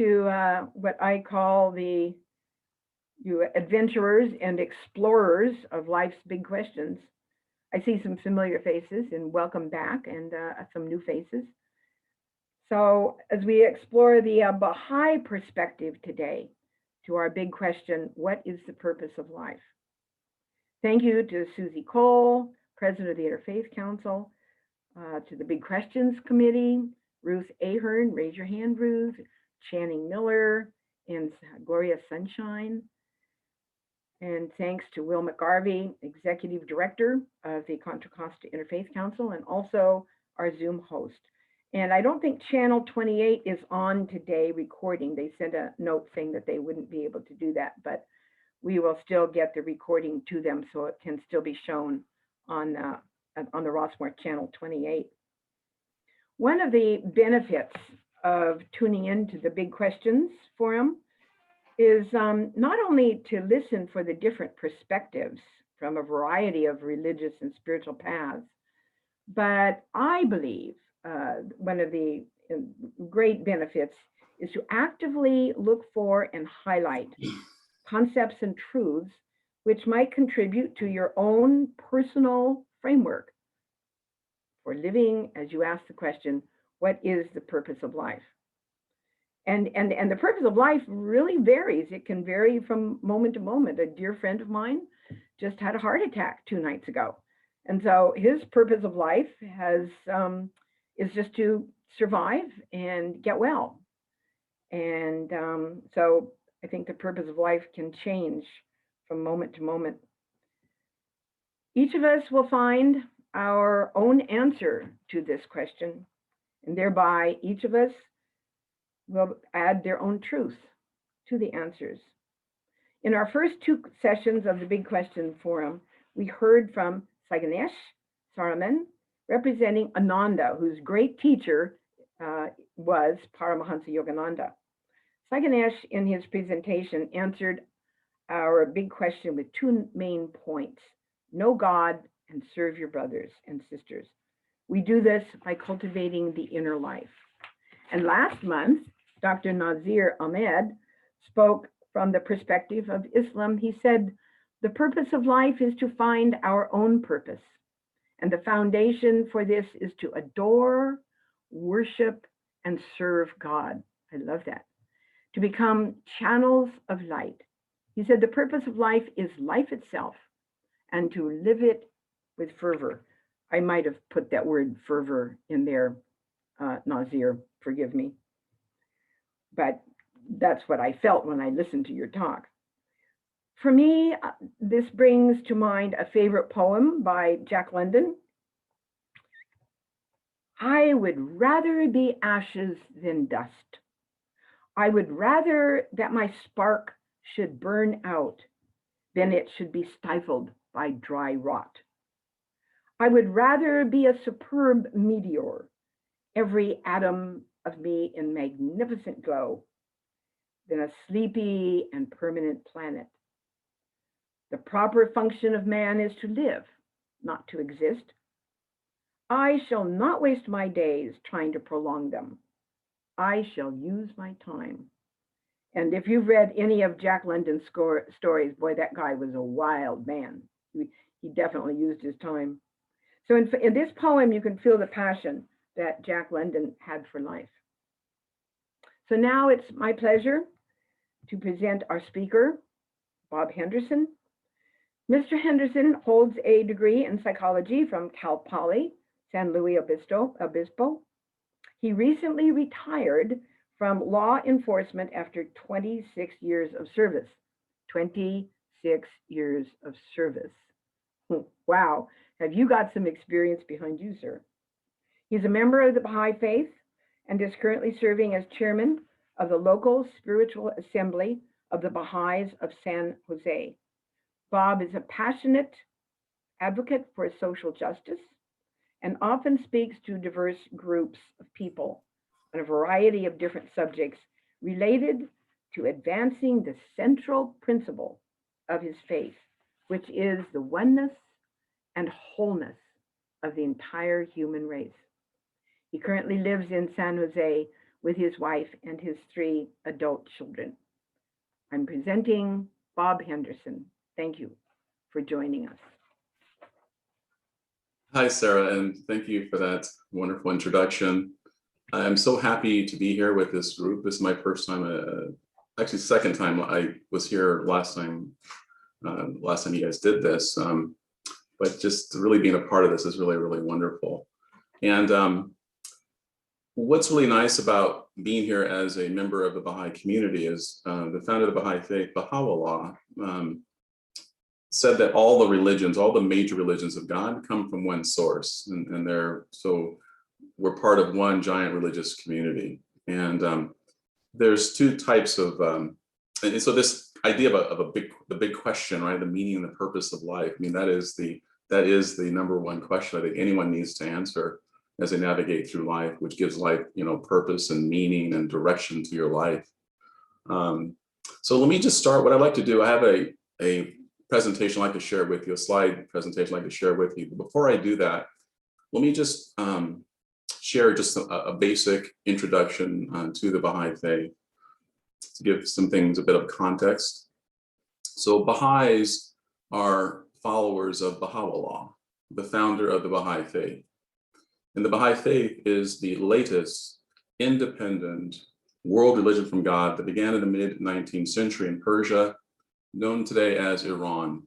to what I call the you adventurers and explorers of life's big questions. I see some familiar faces and welcome back, and some new faces. So, as we explore the Baha'i perspective today to our big question, what is the purpose of life? Thank you to Susie Cole, President of the Interfaith Council, to the Big Questions Committee, Ruth Ahern, raise your hand, Ruth, Channing Miller, and Gloria Sunshine. And thanks to Will McGarvey, Executive Director of the Contra Costa Interfaith Council, and also our Zoom host. And I don't think Channel 28 is on today recording. They sent a note saying that they wouldn't be able to do that, but we will still get the recording to them so it can still be shown on the Rossmore Channel 28. One of the benefits of tuning into the Big Questions Forum is not only to listen for the different perspectives from a variety of religious and spiritual paths, but I believe one of the great benefits is to actively look for and highlight concepts and truths which might contribute to your own personal framework for living as you ask the question, what is the purpose of life? And the purpose of life really varies. It can vary from moment to moment. A dear friend of mine just had a heart attack 2 nights ago. And so his purpose of life is just to survive and get well. And so I think the purpose of life can change from moment to moment. Each of us will find our own answer to this question, and thereby each of us will add their own truth to the answers. In our first 2 sessions of the Big Question Forum, we heard from Saganesh Saraman, representing Ananda, whose great teacher was Paramahansa Yogananda. Saganesh, in his presentation, answered our big question with 2 main points: know God and serve your brothers and sisters. We do this by cultivating the inner life. And last month, Dr. Nazir Ahmed spoke from the perspective of Islam. He said, the purpose of life is to find our own purpose. And the foundation for this is to adore, worship, and serve God. I love that. To become channels of light. He said the purpose of life is life itself, and to live it with fervor. I might have put that word fervor in there, Nazir, forgive me. But that's what I felt when I listened to your talk. For me, this brings to mind a favorite poem by Jack London. I would rather be ashes than dust. I would rather that my spark should burn out than it should be stifled by dry rot. I would rather be a superb meteor, every atom of me in magnificent glow, than a sleepy and permanent planet. The proper function of man is to live, not to exist. I shall not waste my days trying to prolong them. I shall use my time. And if you've read any of Jack London's stories, boy, that guy was a wild man. He definitely used his time. So in this poem, you can feel the passion that Jack London had for life. So now it's my pleasure to present our speaker, Bob Henderson. Mr. Henderson holds a degree in psychology from Cal Poly, San Luis Obispo. He recently retired from law enforcement after 26 years of service. 26 years of service. Wow, have you got some experience behind you, sir? He's a member of the Baha'i Faith and is currently serving as chairman of the local spiritual assembly of the Baha'is of San Jose. Bob is a passionate advocate for social justice and often speaks to diverse groups of people on a variety of different subjects related to advancing the central principle of his faith, which is the oneness and wholeness of the entire human race. He currently lives in San Jose with his wife and his 3 adult children. I'm presenting Bob Henderson. Thank you for joining us. Hi, Sarah, and thank you for that wonderful introduction. I'm so happy to be here with this group. This is my first time, actually second time. I was here last time you guys did this, but just really being a part of this is really, really wonderful. And what's really nice about being here as a member of the Baha'i community is the founder of the Baha'i Faith, Baha'u'llah, said that all the religions, all the major religions of God come from one source, and so we're part of one giant religious community. And there's 2 types of, and so this idea of the big question, right? The meaning and the purpose of life. I mean, that is the number one question I think anyone needs to answer as they navigate through life, which gives life, purpose and meaning and direction to your life. So let me just start. What I'd like to do, I have a presentation I'd like to share with you, a slide presentation I'd like to share with you. But before I do that, let me just share just a basic introduction to the Baha'i Faith to give some things a bit of context. So Baha'is are followers of Baha'u'llah, the founder of the Baha'i Faith. And the Baha'i Faith is the latest independent world religion from God that began in the mid-19th century in Persia, known today as Iran.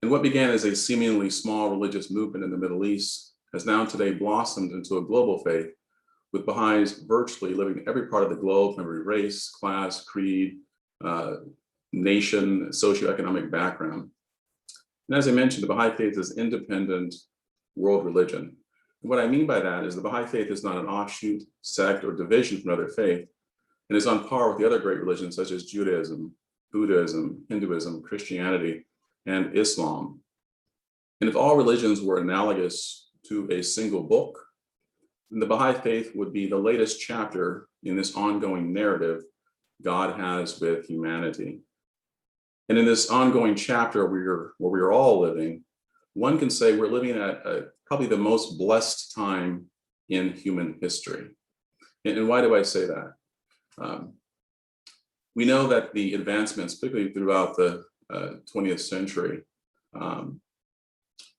And what began as a seemingly small religious movement in the Middle East has now today blossomed into a global faith, with Baha'is virtually living in every part of the globe, from every race, class, creed, nation, socioeconomic background. And as I mentioned, the Baha'i Faith is independent world religion. And what I mean by that is the Baha'i Faith is not an offshoot, sect, or division from another faith, and is on par with the other great religions such as Judaism, Buddhism, Hinduism, Christianity, and Islam. And if all religions were analogous to a single book, then the Baha'i Faith would be the latest chapter in this ongoing narrative God has with humanity. And in this ongoing chapter where we are all living, one can say we're living at probably the most blessed time in human history. And why do I say that? We know that the advancements, particularly throughout the 20th century,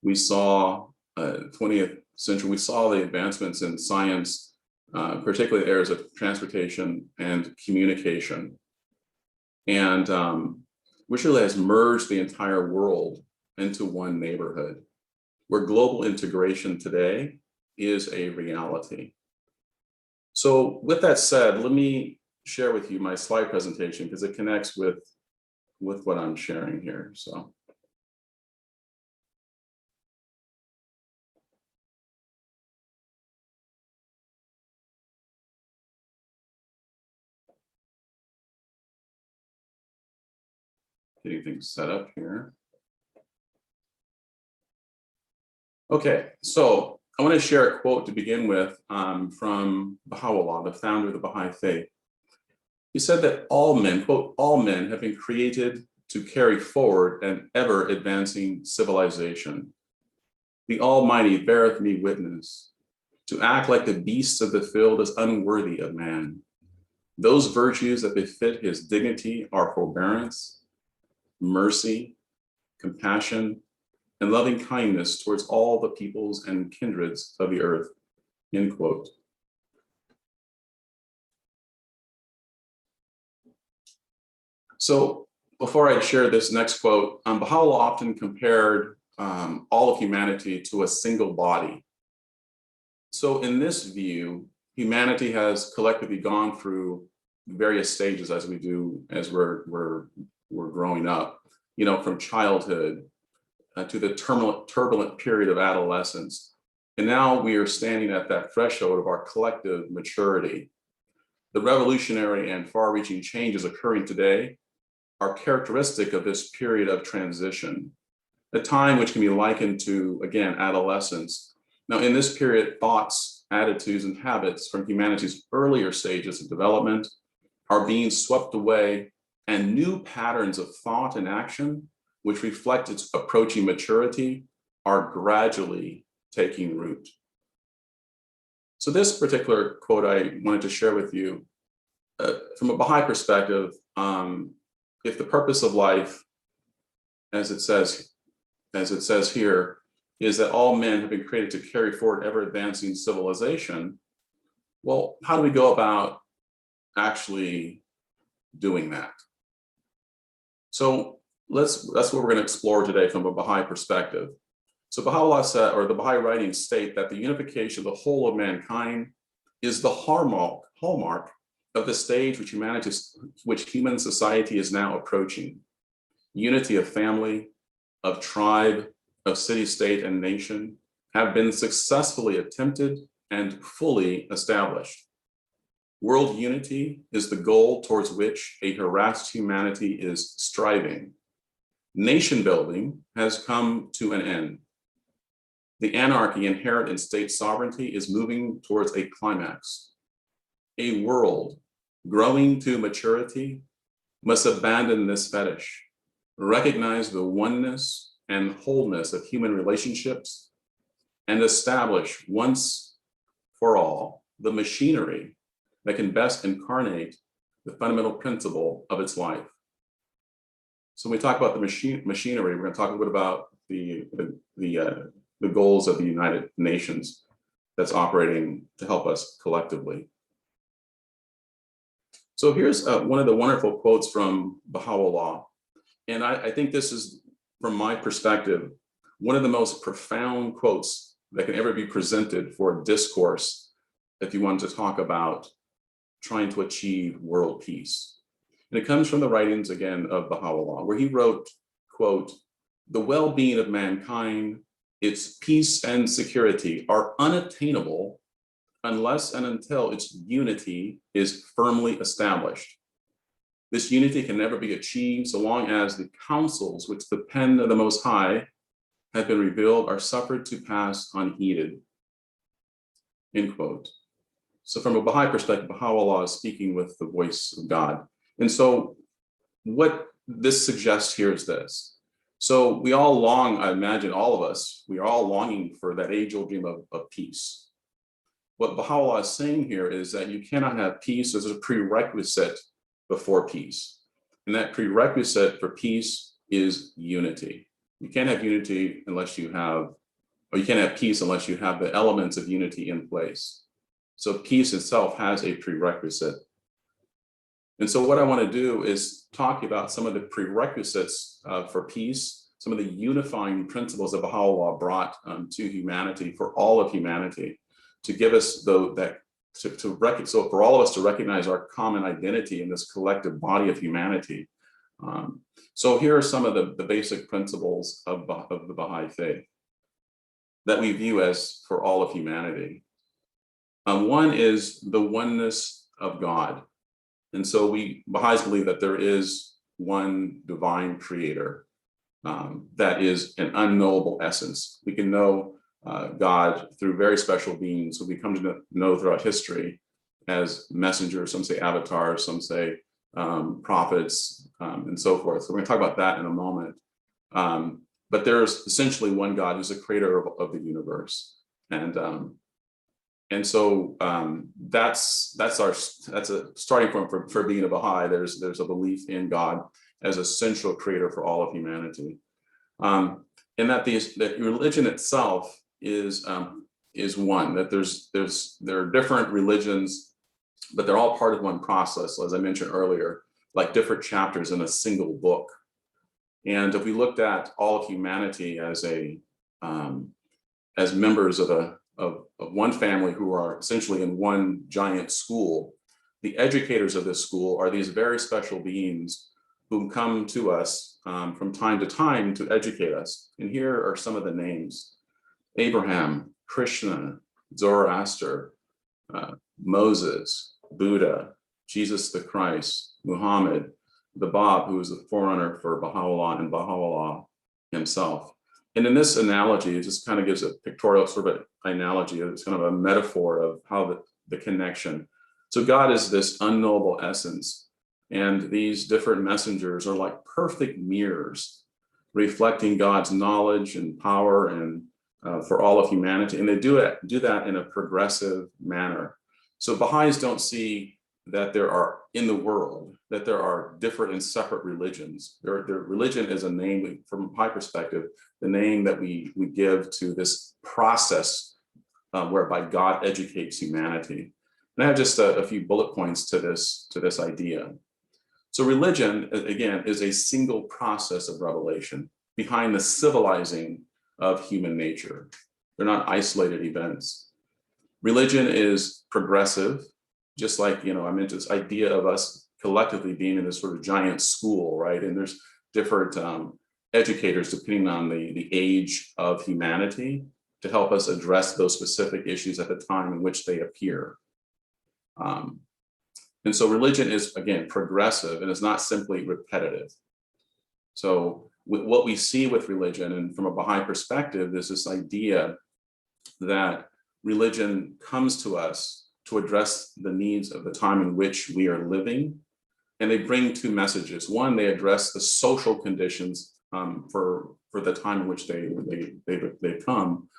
we saw the advancements in science, particularly in areas of transportation and communication, and which really has merged the entire world into one neighborhood, where global integration today is a reality. So with that said, let me share with you my slide presentation because it connects with what I'm sharing here. So. Getting things set up here. Okay, so I want to share a quote to begin with from Baha'u'llah, the founder of the Baha'i Faith. He said that all men, quote, all men have been created to carry forward an ever advancing civilization. The Almighty beareth me witness. To act like the beasts of the field is unworthy of man. Those virtues that befit his dignity are forbearance, mercy, compassion, and loving kindness towards all the peoples and kindreds of the earth, end quote. So before I share this next quote, Baha'u'llah often compared all of humanity to a single body. So in this view, humanity has collectively gone through various stages as we're growing up, from childhood to the turbulent period of adolescence. And now we are standing at that threshold of our collective maturity. The revolutionary and far-reaching changes occurring today are characteristic of this period of transition, a time which can be likened to, again, adolescence. Now, in this period, thoughts, attitudes, and habits from humanity's earlier stages of development are being swept away, and new patterns of thought and action, which reflect its approaching maturity, are gradually taking root. So this particular quote I wanted to share with you, from a Baha'i perspective, if the purpose of life, as it says here, is that all men have been created to carry forward ever advancing civilization, well, how do we go about actually doing that? So that's what we're going to explore today from a Baha'i perspective. So Baha'u'llah said, or the Baha'i writings state that the unification of the whole of mankind is the hallmark of the stage which human society is now approaching. Unity of family, of tribe, of city, state, and nation have been successfully attempted and fully established. World unity is the goal towards which a harassed humanity is striving. Nation building has come to an end. The anarchy inherent in state sovereignty is moving towards a climax. A world growing to maturity must abandon this fetish, recognize the oneness and wholeness of human relationships, and establish once for all the machinery that can best incarnate the fundamental principle of its life. So when we talk about the machinery, we're going to talk a little bit about the goals of the United Nations that's operating to help us collectively. So here's one of the wonderful quotes from Baha'u'llah. And I think this is, from my perspective, one of the most profound quotes that can ever be presented for a discourse if you want to talk about trying to achieve world peace. And it comes from the writings, again, of Baha'u'llah, where he wrote, quote, "The well-being of mankind, its peace and security are unattainable unless and until its unity is firmly established. This unity can never be achieved so long as the counsels which the pen of the Most High have been revealed are suffered to pass unheeded." End quote. So from a Baha'i perspective, Baha'u'llah is speaking with the voice of God. And so what this suggests here is this. So we all long, I imagine all of us, we are all longing for that age-old dream of peace. What Baha'u'llah is saying here is that you cannot have peace as a prerequisite before peace. And that prerequisite for peace is unity. You can't have unity unless you have, or you can't have peace unless you have the elements of unity in place. So peace itself has a prerequisite. And so what I want to do is talk about some of the prerequisites for peace, some of the unifying principles that Baha'u'llah brought to humanity, for all of humanity, to give us so for all of us to recognize our common identity in this collective body of humanity. So here are some of the basic principles of the Baha'i Faith that we view as for all of humanity. One is the oneness of God. And so we Baha'is believe that there is one divine creator that is an unknowable essence. We can know God through very special beings who we come to know throughout history as messengers, some say avatars, some say prophets, and so forth. So we're going to talk about that in a moment. But there's essentially one God who's the creator of the universe. And so that's a starting point for being a Baha'i. There's a belief in God as a central creator for all of humanity, and that religion itself is one. That there are different religions, but they're all part of one process. So as I mentioned earlier, like different chapters in a single book. And if we looked at all of humanity as members of one family who are essentially in one giant school, the educators of this school are these very special beings who come to us from time to time to educate us. And here are some of the names: Abraham, Krishna, Zoroaster, Moses, Buddha, Jesus the Christ, Muhammad, the Bab, who is the forerunner for Baha'u'llah, and Baha'u'llah himself. And in this analogy, it just kind of gives a pictorial sort of analogy. It's kind of a metaphor of how the connection. So God is this unknowable essence, and these different messengers are like perfect mirrors, reflecting God's knowledge and power and for all of humanity, and they do that in a progressive manner. So Baha'is don't see that there are in the world that there are different and separate religions. Their religion is a name, from a Baha'i perspective, the name that we give to this process whereby God educates humanity. And I have just a few bullet points to this idea. So religion, again, is a single process of revelation behind the civilizing of human nature. They're not isolated events. Religion is progressive, just like, I'm into this idea of us collectively being in this sort of giant school, right? And there's different educators depending on the age of humanity to help us address those specific issues at the time in which they appear. And so religion is, again, progressive, and it's not simply repetitive. So what we see with religion, and from a Baha'i perspective, is this idea that religion comes to us to address the needs of the time in which we are living. And they bring two messages. One, they address the social conditions for the time in which they come.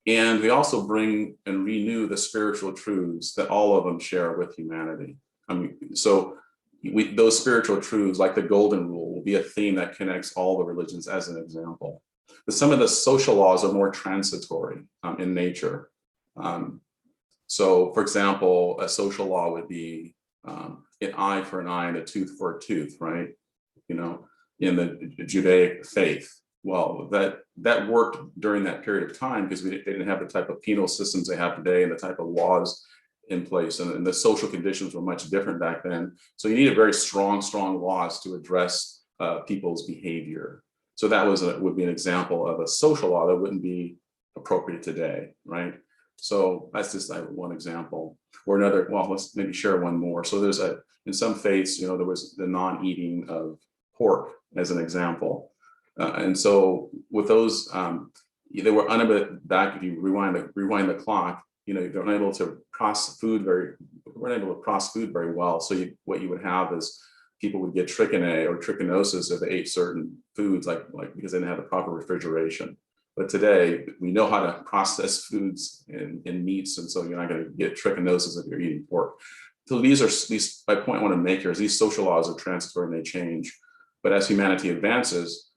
And they also bring and renew the spiritual truths that all of them share with humanity. So those spiritual truths, like the golden rule, will be a theme that connects all the religions, as an example. But some of the social laws are more transitory in nature. So, for example, a social law would be an eye for an eye and a tooth for a tooth, right? In the Judaic faith. Well, that worked during that period of time because they didn't have the type of penal systems they have today and the type of laws in place, and the social conditions were much different back then. So you needed very strong laws to address people's behavior. So that would be an example of a social law that wouldn't be appropriate today, right? So that's just one example. Or another, well, let's maybe share one more. So in some faiths, there was the non-eating of pork as an example. And so with those, they were unable, back if you rewind the clock, they're unable to process food very well. So what you would have is people would get trichinae or trichinosis if they ate certain foods, like because they didn't have the proper refrigeration. But today we know how to process foods in meats, and so you're not going to get trichinosis if you're eating pork. So my point I want to make here is these social laws are transitory and they change. But as humanity advances,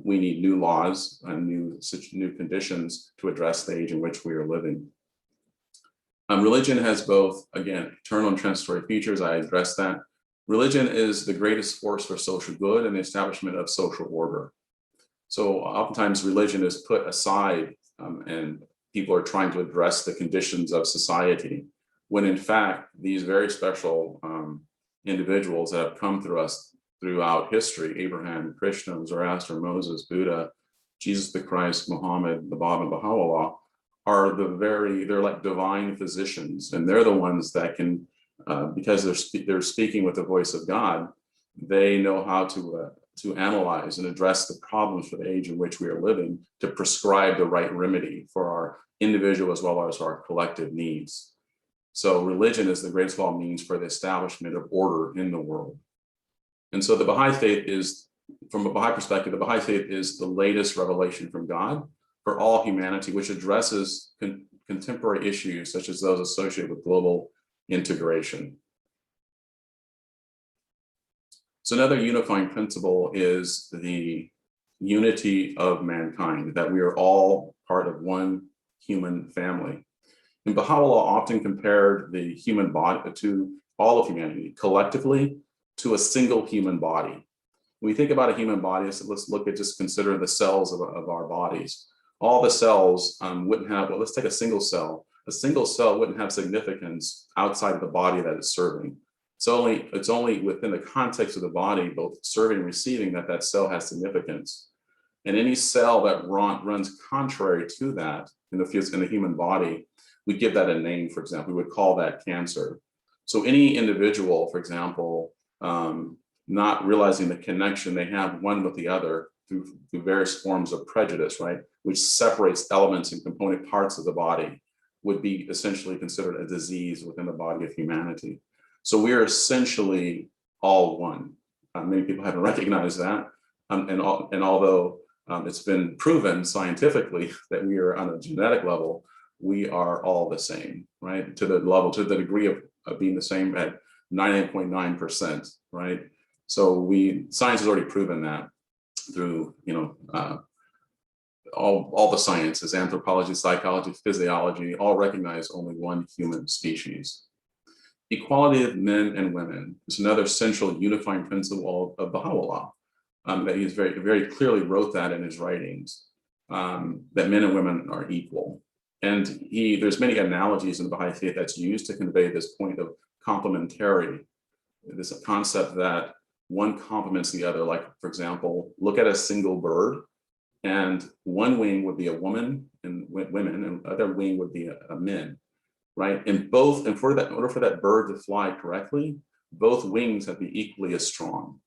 we need new laws and new conditions to address the age in which we are living. Religion has both, again, eternal and transitory features. I addressed that. Religion is the greatest force for social good and the establishment of social order. So oftentimes religion is put aside and people are trying to address the conditions of society, when in fact, these very special individuals that have come through us throughout history, Abraham, Krishna, Zoroaster, Moses, Buddha, Jesus the Christ, Muhammad, the Bab, and Baha'u'llah, they're like divine physicians, and they're the ones that can, because they're speaking with the voice of God, they know how to analyze and address the problems for the age in which we are living, to prescribe the right remedy for our individual as well as our collective needs. So religion is the greatest of all means for the establishment of order in the world. And so the Baha'i Faith is, from a Baha'i perspective, the Baha'i Faith is the latest revelation from God for all humanity, which addresses contemporary issues such as those associated with global integration. So another unifying principle is the unity of mankind, that we are all part of one human family. And Baha'u'llah often compared the human body to all of humanity collectively to a single human body. When we think about a human body, so let's consider the cells of our bodies. All the cells wouldn't have, let's take a single cell. A single cell wouldn't have significance outside of the body that it's serving. It's only within the context of the body, both serving and receiving, that cell has significance. And any cell that runs contrary to that in the human body, we give that a name. For example, we would call that cancer. So any individual, for example, not realizing the connection they have one with the other through various forms of prejudice, right, which separates elements and component parts of the body, would be essentially considered a disease within the body of humanity. So we are essentially all one. Many people haven't recognized that, and although It's been proven scientifically that we are on a genetic level, we are all the same, right? To the degree of being the same at 99.9%, right? So science has already proven that through, all the sciences, anthropology, psychology, physiology, all recognize only one human species. Equality of men and women is another central unifying principle of Baha'u'llah. That he's very clearly wrote that in his writings, that men and women are equal. And there's many analogies in the Baha'i Faith that's used to convey this point of complementarity, this concept that one complements the other. Like, for example, look at a single bird, and one wing would be a woman and women, and the other wing would be a men, right? In order for that bird to fly correctly, both wings have to be equally as strong.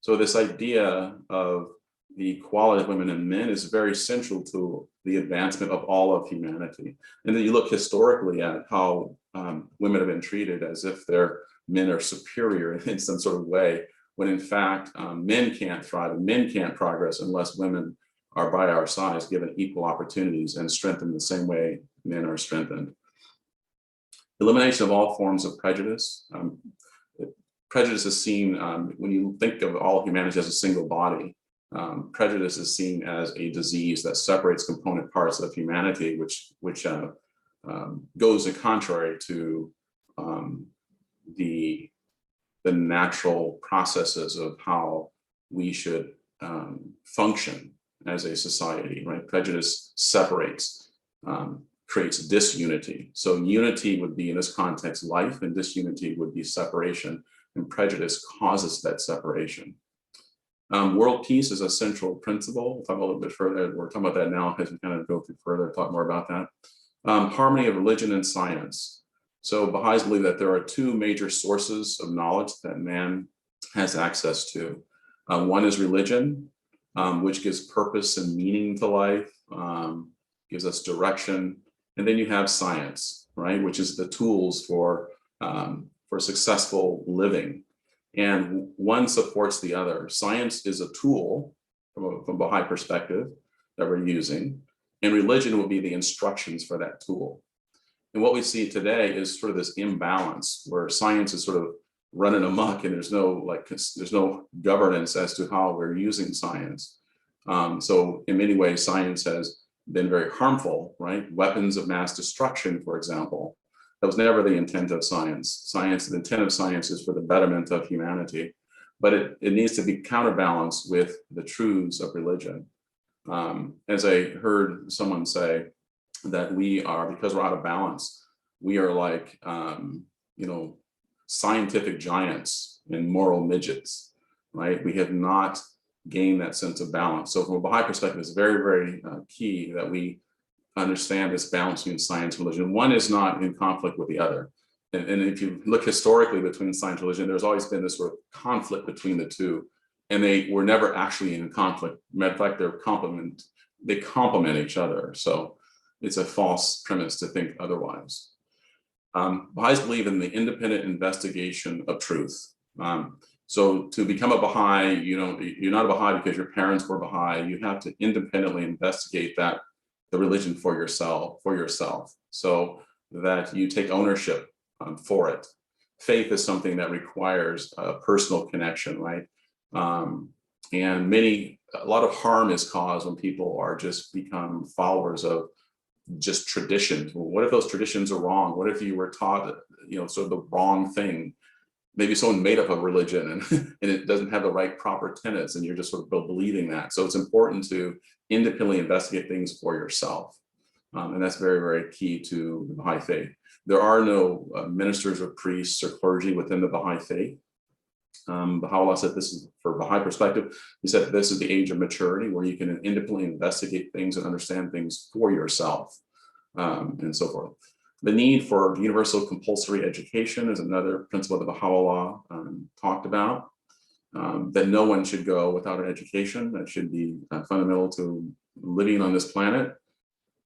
So this idea of the equality of women and men is very central to the advancement of all of humanity. And then you look historically at how women have been treated as if their men are superior in some sort of way, when in fact, men can't thrive and men can't progress unless women are by our sides, given equal opportunities and strengthened the same way men are strengthened. Elimination of all forms of prejudice. Prejudice is seen, when you think of all humanity as a single body, prejudice is seen as a disease that separates component parts of humanity, which goes in contrary to the natural processes of how we should function as a society, right? Prejudice separates, creates disunity. So unity would be, in this context, life, and disunity would be separation, and prejudice causes that separation. World peace is a central principle. We'll talk a little bit further. We're talking about that now as we kind of go through further, talk more about that. Harmony of religion and science. So Baha'is believe that there are two major sources of knowledge that man has access to. One is religion, which gives purpose and meaning to life, gives us direction. And then you have science, right, which is the tools for successful living. And one supports the other. Science is a tool from a Baha'i perspective that we're using, and religion will be the instructions for that tool. And what we see today is sort of this imbalance where science is sort of running amok, and there's no governance as to how we're using science. So in many ways, science has been very harmful, right? Weapons of mass destruction, for example. That was never the intent of science. The intent of science is for the betterment of humanity, but it needs to be counterbalanced with the truths of religion. As I heard someone say, that because we're out of balance, we are like, scientific giants and moral midgets, right? We have not gained that sense of balance. So from a Baha'i perspective, it's very, very key that we understand this balance between science and religion. One is not in conflict with the other. And if you look historically between science and religion, there's always been this sort of conflict between the two. And they were never actually in conflict. Matter of fact, they complement each other. So it's a false premise to think otherwise. Baha'is believe in the independent investigation of truth. So to become a Baha'i, you're not a Baha'i because your parents were Baha'i. You have to independently investigate the religion for yourself, so that you take ownership for it. Faith is something that requires a personal connection, right? And a lot of harm is caused when people are just become followers of just traditions. Well, what if those traditions are wrong? What if you were taught, sort of the wrong thing? Maybe someone made up a religion and it doesn't have the right proper tenets, and you're just sort of believing that. So it's important to independently investigate things for yourself. And that's very, very key to the Baha'i Faith. There are no ministers or priests or clergy within the Baha'i Faith. Baha'u'llah said this is, for Baha'i perspective, he said this is the age of maturity where you can independently investigate things and understand things for yourself, and so forth. The need for universal compulsory education is another principle that Baha'u'llah talked about, that no one should go without an education. That should be fundamental to living on this planet.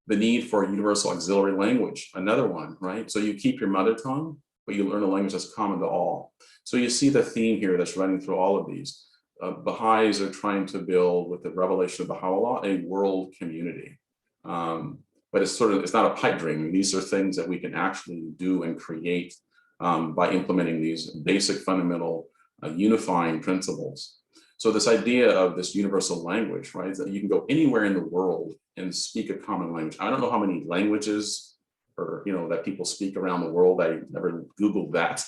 The need for universal auxiliary language, another one, right? So you keep your mother tongue, but you learn a language that's common to all. So you see the theme here that's running through all of these. Baha'is are trying to build, with the revelation of Baha'u'llah, a world community. But it's not a pipe dream. These are things that we can actually do and create by implementing these basic fundamental unifying principles. So this idea of this universal language, right, is that you can go anywhere in the world and speak a common language. I don't know how many languages or that people speak around the world. I never Googled that.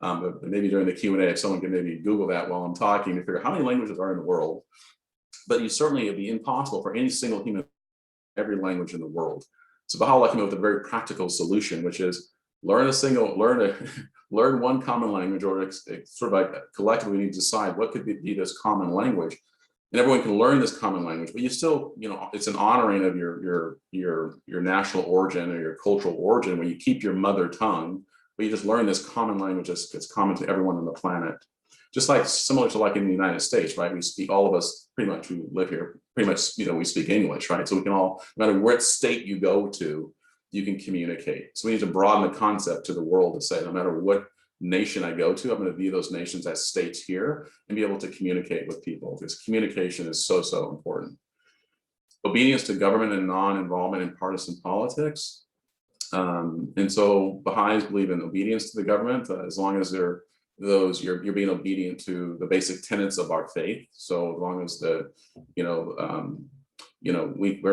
But maybe during the Q&A, if someone can maybe Google that while I'm talking to figure out how many languages are in the world. But it'd be impossible for any single human every language in the world. So Baha'u'llah came up with a very practical solution, which is learn one common language, or sort of like collectively we need to decide what could be this common language, and everyone can learn this common language. But you still, it's an honoring of your national origin or your cultural origin, where you keep your mother tongue, but you just learn this common language that's common to everyone on the planet. Just like similar to like in the United States, right? We speak, all of us pretty much who live here, pretty much, we speak English, right? So we can all, no matter what state you go to, you can communicate. So we need to broaden the concept to the world to say, no matter what nation I go to, I'm going to view those nations as states here and be able to communicate with people, because communication is so, so important. Obedience to government and non-involvement in partisan politics. And so Baha'is believe in obedience to the government, as long as you're being obedient to the basic tenets of our faith. So as long as we're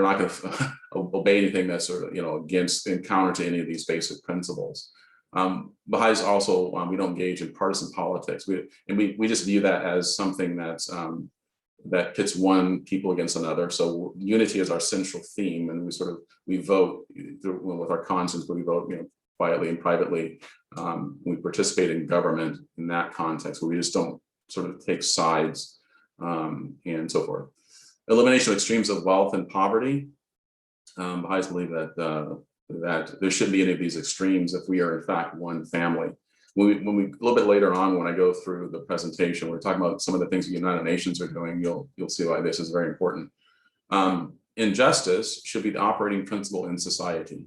not going to obey anything that's sort of against and counter to any of these basic principles. Baha'is also, we don't engage in partisan politics. We just view that as something that pits one people against another. So unity is our central theme, and we vote with our conscience, but we vote quietly and privately. We participate in government in that context, where we just don't sort of take sides and so forth. Elimination of extremes of wealth and poverty. Baha'is believe that there shouldn't be any of these extremes if we are in fact one family. When we a little bit later on, when I go through the presentation, we're talking about some of the things the United Nations are doing. You'll see why this is very important. Injustice should be the operating principle in society.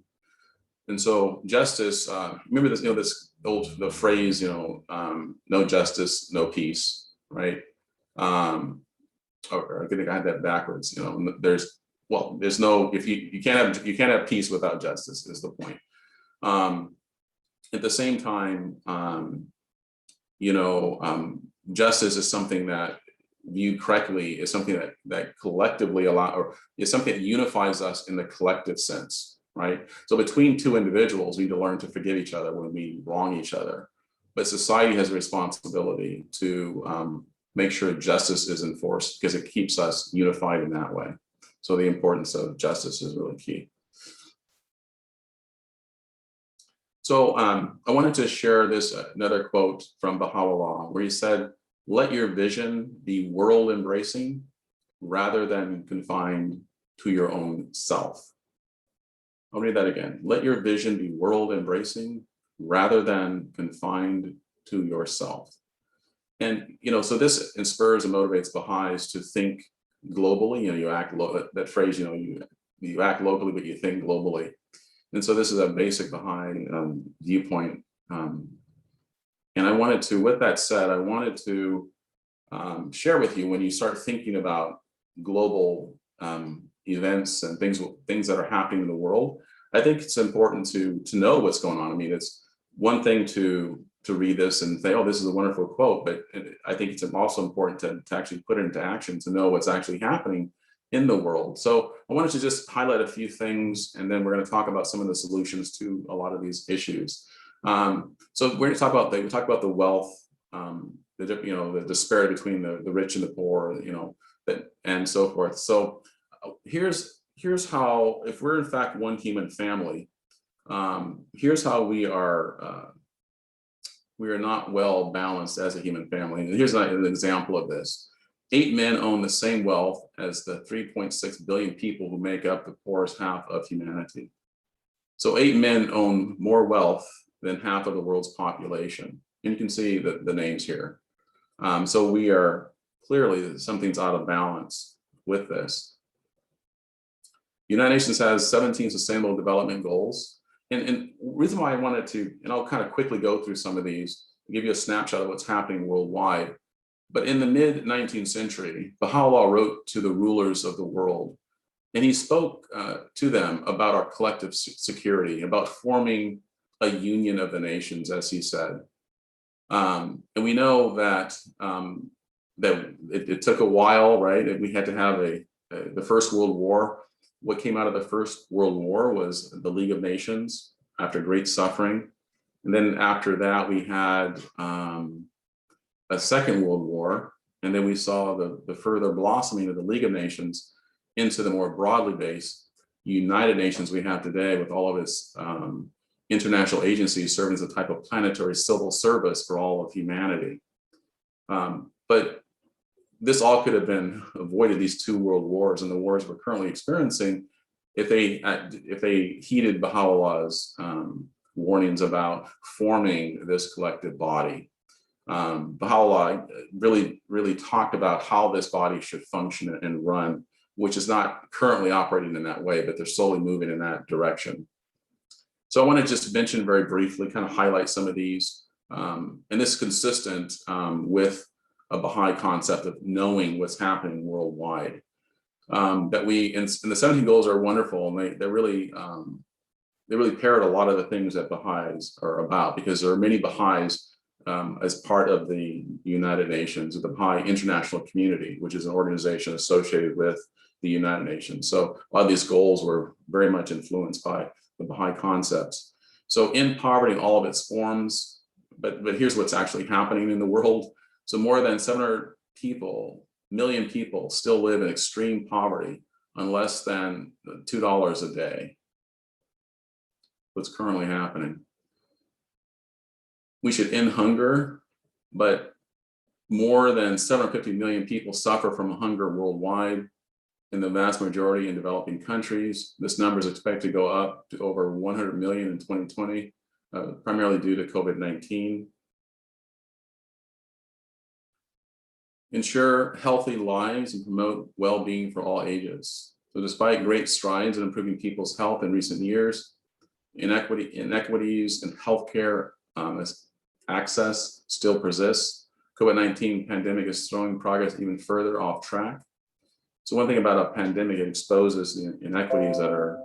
And so justice, remember this, the phrase, no justice, no peace, right? Or I think I had that backwards. There's no, if you can't have peace without justice is the point. At the same time, justice is something that, viewed correctly, is something that collectively is something that unifies us in the collective sense, right? So between two individuals, we need to learn to forgive each other when we wrong each other. But society has a responsibility to make sure justice is enforced, because it keeps us unified in that way. So the importance of justice is really key. So I wanted to share another quote from Baha'u'llah, where he said, "Let your vision be world embracing rather than confined to your own self." I'll read that again. Let your vision be world embracing rather than confined to yourself. And, so this inspires and motivates Baha'is to think globally. That phrase, you act locally, but you think globally. And so this is a basic Baha'i viewpoint. And I wanted to, with that said, I wanted to share with you, when you start thinking about global events and things that are happening in the world, I think it's important to know what's going on. I mean, it's one thing to read this and say, oh, this is a wonderful quote, but I think it's also important to actually put it into action, to know what's actually happening in the world. So I wanted to just highlight a few things, and then we're going to talk about some of the solutions to a lot of these issues. So we're going to talk about the wealth, the disparity between the rich and the poor, and so forth. So here's how, if we're in fact one human family, here's how we are not well balanced as a human family. And here's an example of this. 8 men own the same wealth as the 3.6 billion people who make up the poorest half of humanity. So 8 men own more wealth than half of the world's population. And you can see the names here. So we are clearly, something's out of balance with this. The United Nations has 17 sustainable development goals. And the reason why I wanted to, and I'll kind of quickly go through some of these, give you a snapshot of what's happening worldwide. But in the mid 19th century, Baha'u'llah wrote to the rulers of the world, and he spoke to them about our collective security, about forming a union of the nations, as he said. And we know that that it took a while, right? We had to have the First World War. What came out of the First World War was the League of Nations after great suffering. And then after that, we had a Second World War. And then we saw the further blossoming of the League of Nations into the more broadly based United Nations we have today, with all of its international agencies serving as a type of planetary civil service for all of humanity. But this all could have been avoided, these two world wars and the wars we're currently experiencing, if they heeded Baha'u'llah's warnings about forming this collective body. Baha'u'llah really talked about how this body should function and run, which is not currently operating in that way, but they're slowly moving in that direction. So I want to just mention very briefly, kind of highlight some of these. And this is consistent with a Baha'i concept of knowing what's happening worldwide. That we, and the 17 goals are wonderful, and they really parrot a lot of the things that Baha'is are about, because there are many Baha'is as part of the United Nations, or the Baha'i International Community, which is an organization associated with the United Nations. So a lot of these goals were very much influenced by the Baha'i concepts. So in poverty in all of its forms, but here's what's actually happening in the world. So more than 700 million people still live in extreme poverty on less than $2 a day. What's currently happening. We should end hunger, but more than 750 million people suffer from hunger worldwide, in the vast majority in developing countries. This number is expected to go up to over 100 million in 2020, primarily due to COVID-19. Ensure healthy lives and promote well-being for all ages. So despite great strides in improving people's health in recent years, inequities in healthcare access still persists. COVID-19 pandemic is throwing progress even further off track. So one thing about a pandemic, it exposes the inequities that are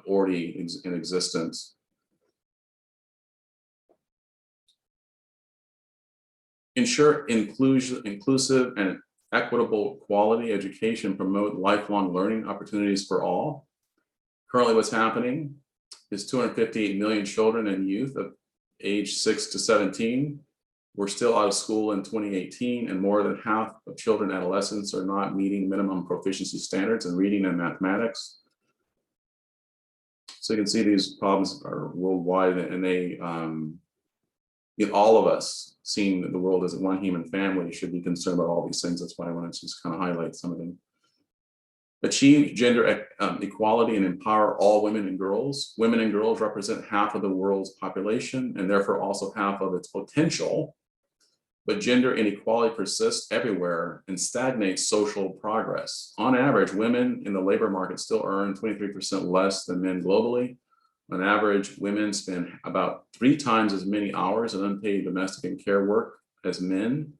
already in existence. Ensure inclusive and equitable quality education, promote lifelong learning opportunities for all. Currently what's happening is 258 million children and youth of age 6 to 17 were still out of school in 2018, and more than half of children and adolescents are not meeting minimum proficiency standards in reading and mathematics. So you can see these problems are worldwide, and they, all of us seeing the world as one human family should be concerned about all these things. That's why I wanted to just kind of highlight some of them. Achieve gender equality and empower all women and girls. Women and girls represent half of the world's population and therefore also half of its potential. But gender inequality persists everywhere and stagnates social progress. On average, women in the labor market still earn 23% less than men globally. On average, women spend about 3 times as many hours in unpaid domestic and care work as men.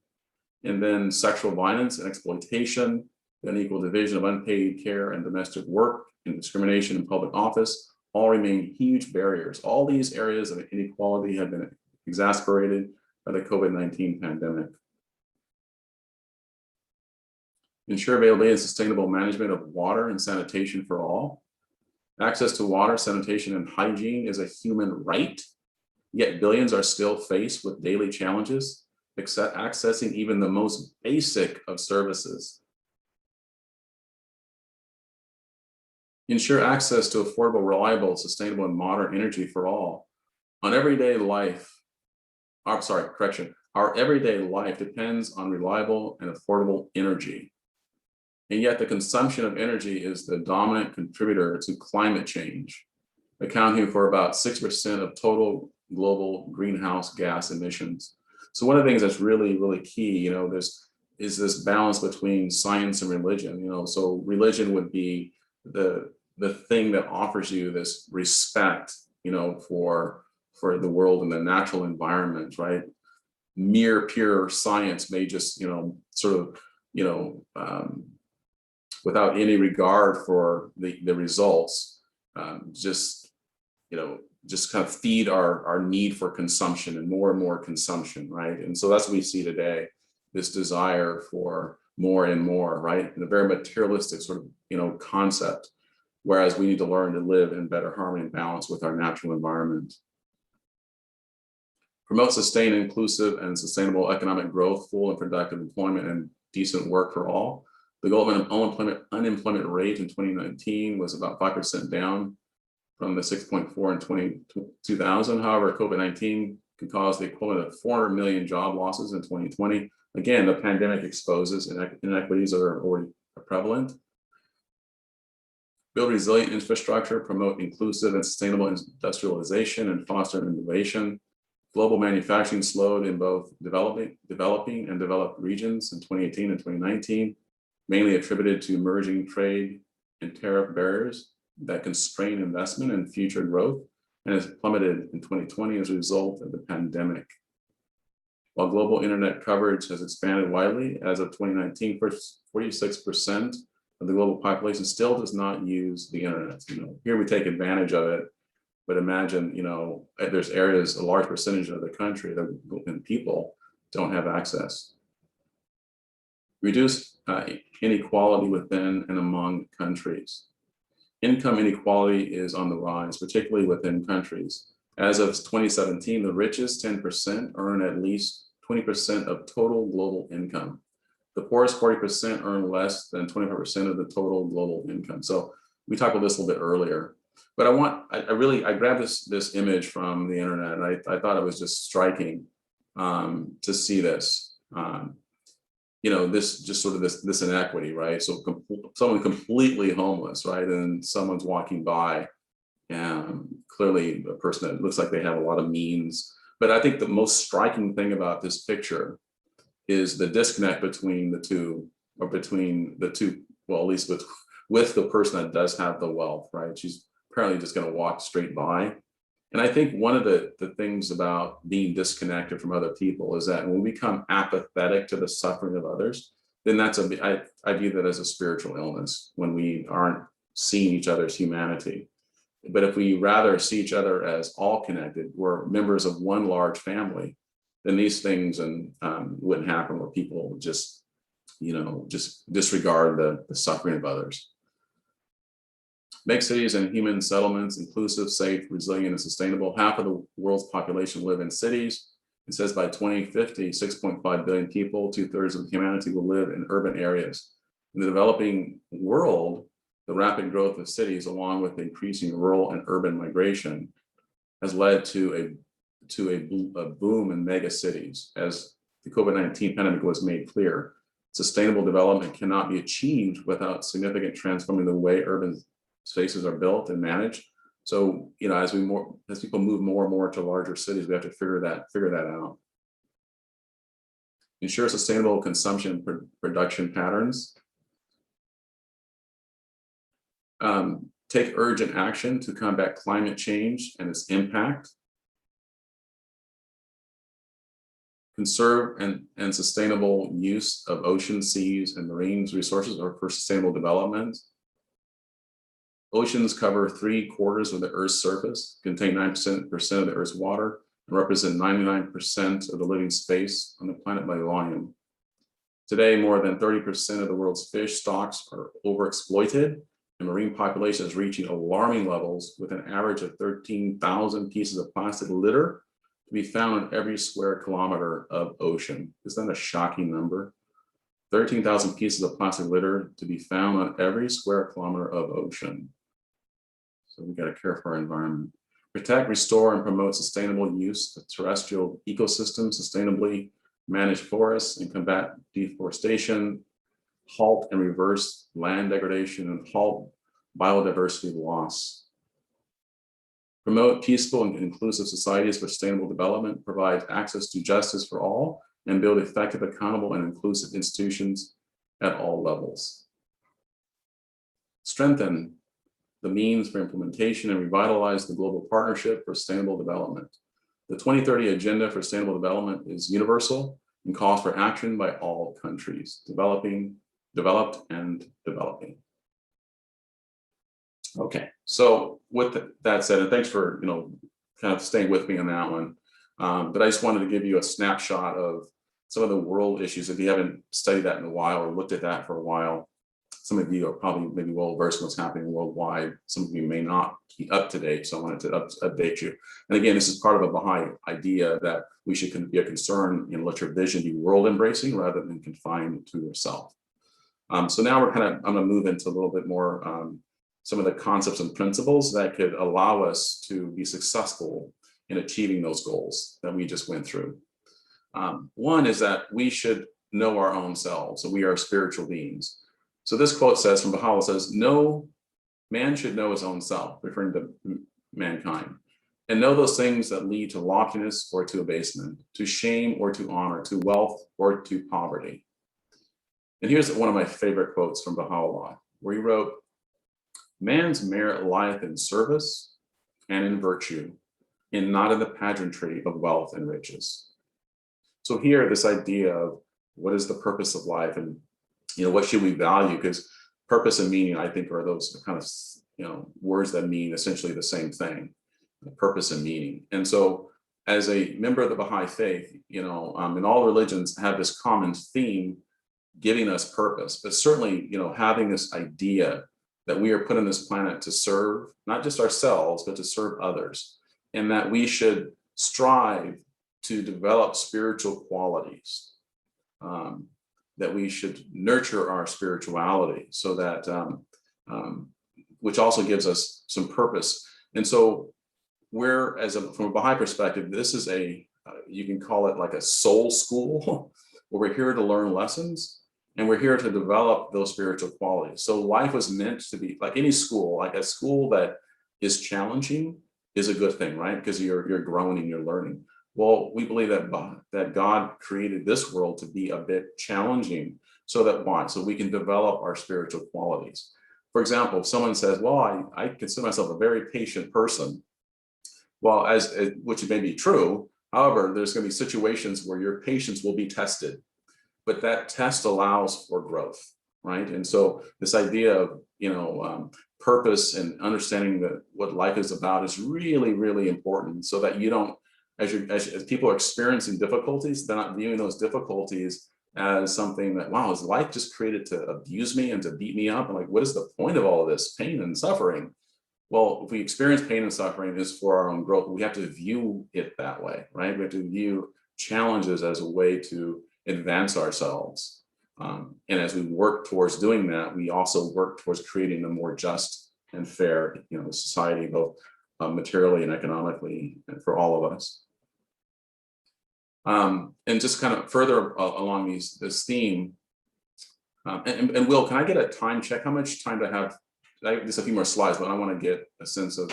And then sexual violence and exploitation, the unequal division of unpaid care and domestic work, and discrimination in public office all remain huge barriers. All these areas of inequality have been exacerbated by the COVID-19 pandemic. Ensure availability and sustainable management of water and sanitation for all. Access to water, sanitation, and hygiene is a human right, yet billions are still faced with daily challenges, accessing even the most basic of services. Ensure access to affordable, reliable, sustainable, and modern energy for all. Our everyday life depends on reliable and affordable energy. And yet the consumption of energy is the dominant contributor to climate change, accounting for about 6% of total global greenhouse gas emissions. So one of the things that's really, really key, is this balance between science and religion. So religion would be the thing that offers you this respect, for the world and the natural environment, right? mere pure science may just, sort of, without any regard for the results, just, just kind of feed our need for consumption and more consumption, right? And so that's what we see today, this desire for more and more, right? And a very materialistic sort of, concept, whereas we need to learn to live in better harmony and balance with our natural environment. Promote sustained, inclusive, and sustainable economic growth, full and productive employment, and decent work for all. The global unemployment rate in 2019 was about 5% down from the 6.4 in 2000. However, COVID-19 could cause the equivalent of 400 million job losses in 2020. Again, the pandemic exposes inequities that are already prevalent. Build resilient infrastructure, promote inclusive and sustainable industrialization, and foster innovation. Global manufacturing slowed in both developing and developed regions in 2018 and 2019, mainly attributed to emerging trade and tariff barriers that constrain investment and future growth, and has plummeted in 2020 as a result of the pandemic. While global internet coverage has expanded widely, as of 2019, 46% of the global population still does not use the internet. Here we take advantage of it, but imagine, there's areas, a large percentage of the country and people don't have access. Reduce inequality within and among countries. Income inequality is on the rise, particularly within countries. As of 2017, the richest 10% earn at least 20% of total global income. The poorest 40% earn less than 25% of the total global income. So we talked about this a little bit earlier, but I grabbed this image from the internet, and I thought it was just striking to see this. This just sort of this inequity, right? So someone completely homeless, right? And someone's walking by, and clearly a person that looks like they have a lot of means. But I think the most striking thing about this picture is the disconnect between the two, well, at least with the person that does have the wealth, right? She's apparently just going to walk straight by. And I think one of the things about being disconnected from other people is that when we become apathetic to the suffering of others, then I view that as a spiritual illness, when we aren't seeing each other's humanity. But if we rather see each other as all connected, we're members of one large family, then these things wouldn't happen, where people just disregard the suffering of others. Make cities and human settlements inclusive, safe, resilient, and sustainable. Half of the world's population live in cities. It says by 2050, 6.5 billion people, 2/3 of humanity, will live in urban areas. In the developing world, the rapid growth of cities, along with increasing rural and urban migration, has led to a boom in mega cities. As the COVID-19 pandemic was made clear, sustainable development cannot be achieved without significant transforming the way urban spaces are built and managed. So, as people move more and more to larger cities, we have to figure that out. Ensure sustainable consumption production patterns. Take urgent action to combat climate change and its impact. Conserve and sustainable use of ocean, seas, and marine resources for sustainable development. Oceans cover 3/4 of the Earth's surface, contain 9% of the Earth's water, and represent 99% of the living space on the planet by volume. Today, more than 30% of the world's fish stocks are overexploited, and marine population is reaching alarming levels, with an average of 13,000 pieces of plastic litter to be found on every square kilometer of ocean. Isn't that a shocking number? 13,000 pieces of plastic litter to be found on every square kilometer of ocean. So we got to care for our environment. Protect, restore, and promote sustainable use of terrestrial ecosystems, sustainably manage forests, and combat deforestation, halt and reverse land degradation, and halt biodiversity loss. Promote peaceful and inclusive societies for sustainable development, provide access to justice for all, and build effective, accountable, and inclusive institutions at all levels. Strengthen the means for implementation and revitalize the global partnership for sustainable development. The 2030 Agenda for Sustainable Development is universal and calls for action by all countries, developed and developing. Okay, so with that said, and thanks for kind of staying with me on that one, but I just wanted to give you a snapshot of some of the world issues. If you haven't studied that in a while or looked at that for a while, some of you are probably maybe well versed in what's happening worldwide. Some of you may not be up to date, so I wanted to update you. And again, this is part of a Baha'i idea that we should be a concern in let your vision be world embracing rather than confined to yourself. So now I'm going to move into a little bit more some of the concepts and principles that could allow us to be successful in achieving those goals that we just went through. One is that we should know our own selves, and we are spiritual beings. So this quote says from Baha'u'llah says, "No man should know his own self," referring to mankind, "and know those things that lead to loftiness or to abasement, to shame or to honor, to wealth or to poverty." And here's one of my favorite quotes from Baha'u'llah, where he wrote, "Man's merit lieth in service and in virtue, and not in the pageantry of wealth and riches." So here, this idea of what is the purpose of life, and what should we value? Because purpose and meaning, I think, are those kind of words that mean essentially the same thing, purpose and meaning. And so, as a member of the Baha'i Faith, and all religions have this common theme, giving us purpose, but certainly, having this idea that we are put on this planet to serve not just ourselves, but to serve others, and that we should strive to develop spiritual qualities, that we should nurture our spirituality, so that which also gives us some purpose. And so we're, from a Baha'i perspective, this is you can call it like a soul school, where we're here to learn lessons, and we're here to develop those spiritual qualities. So life was meant to be like any school, like a school that is challenging is a good thing, right? Because you're growing and you're learning. Well, we believe that God created this world to be a bit challenging, so that why? So we can develop our spiritual qualities. For example, if someone says, "Well, I consider myself a very patient person," well, which may be true. However, there's going to be situations where your patience will be tested, but that test allows for growth, right? And so this idea of purpose and understanding that what life is about is really, really important, so that you don't, as people are experiencing difficulties, they're not viewing those difficulties as something that, wow, is life just created to abuse me and to beat me up? And like, what is the point of all of this pain and suffering? Well, if we experience pain and suffering, it's for our own growth. We have to view it that way, right? We have to view challenges as a way to advance ourselves. And as we work towards doing that, we also work towards creating a more just and fair, society, both materially and economically, and for all of us. And just kind of further along this theme, and Will, can I get a time check? How much time do I have? Just a few more slides, but I want to get a sense of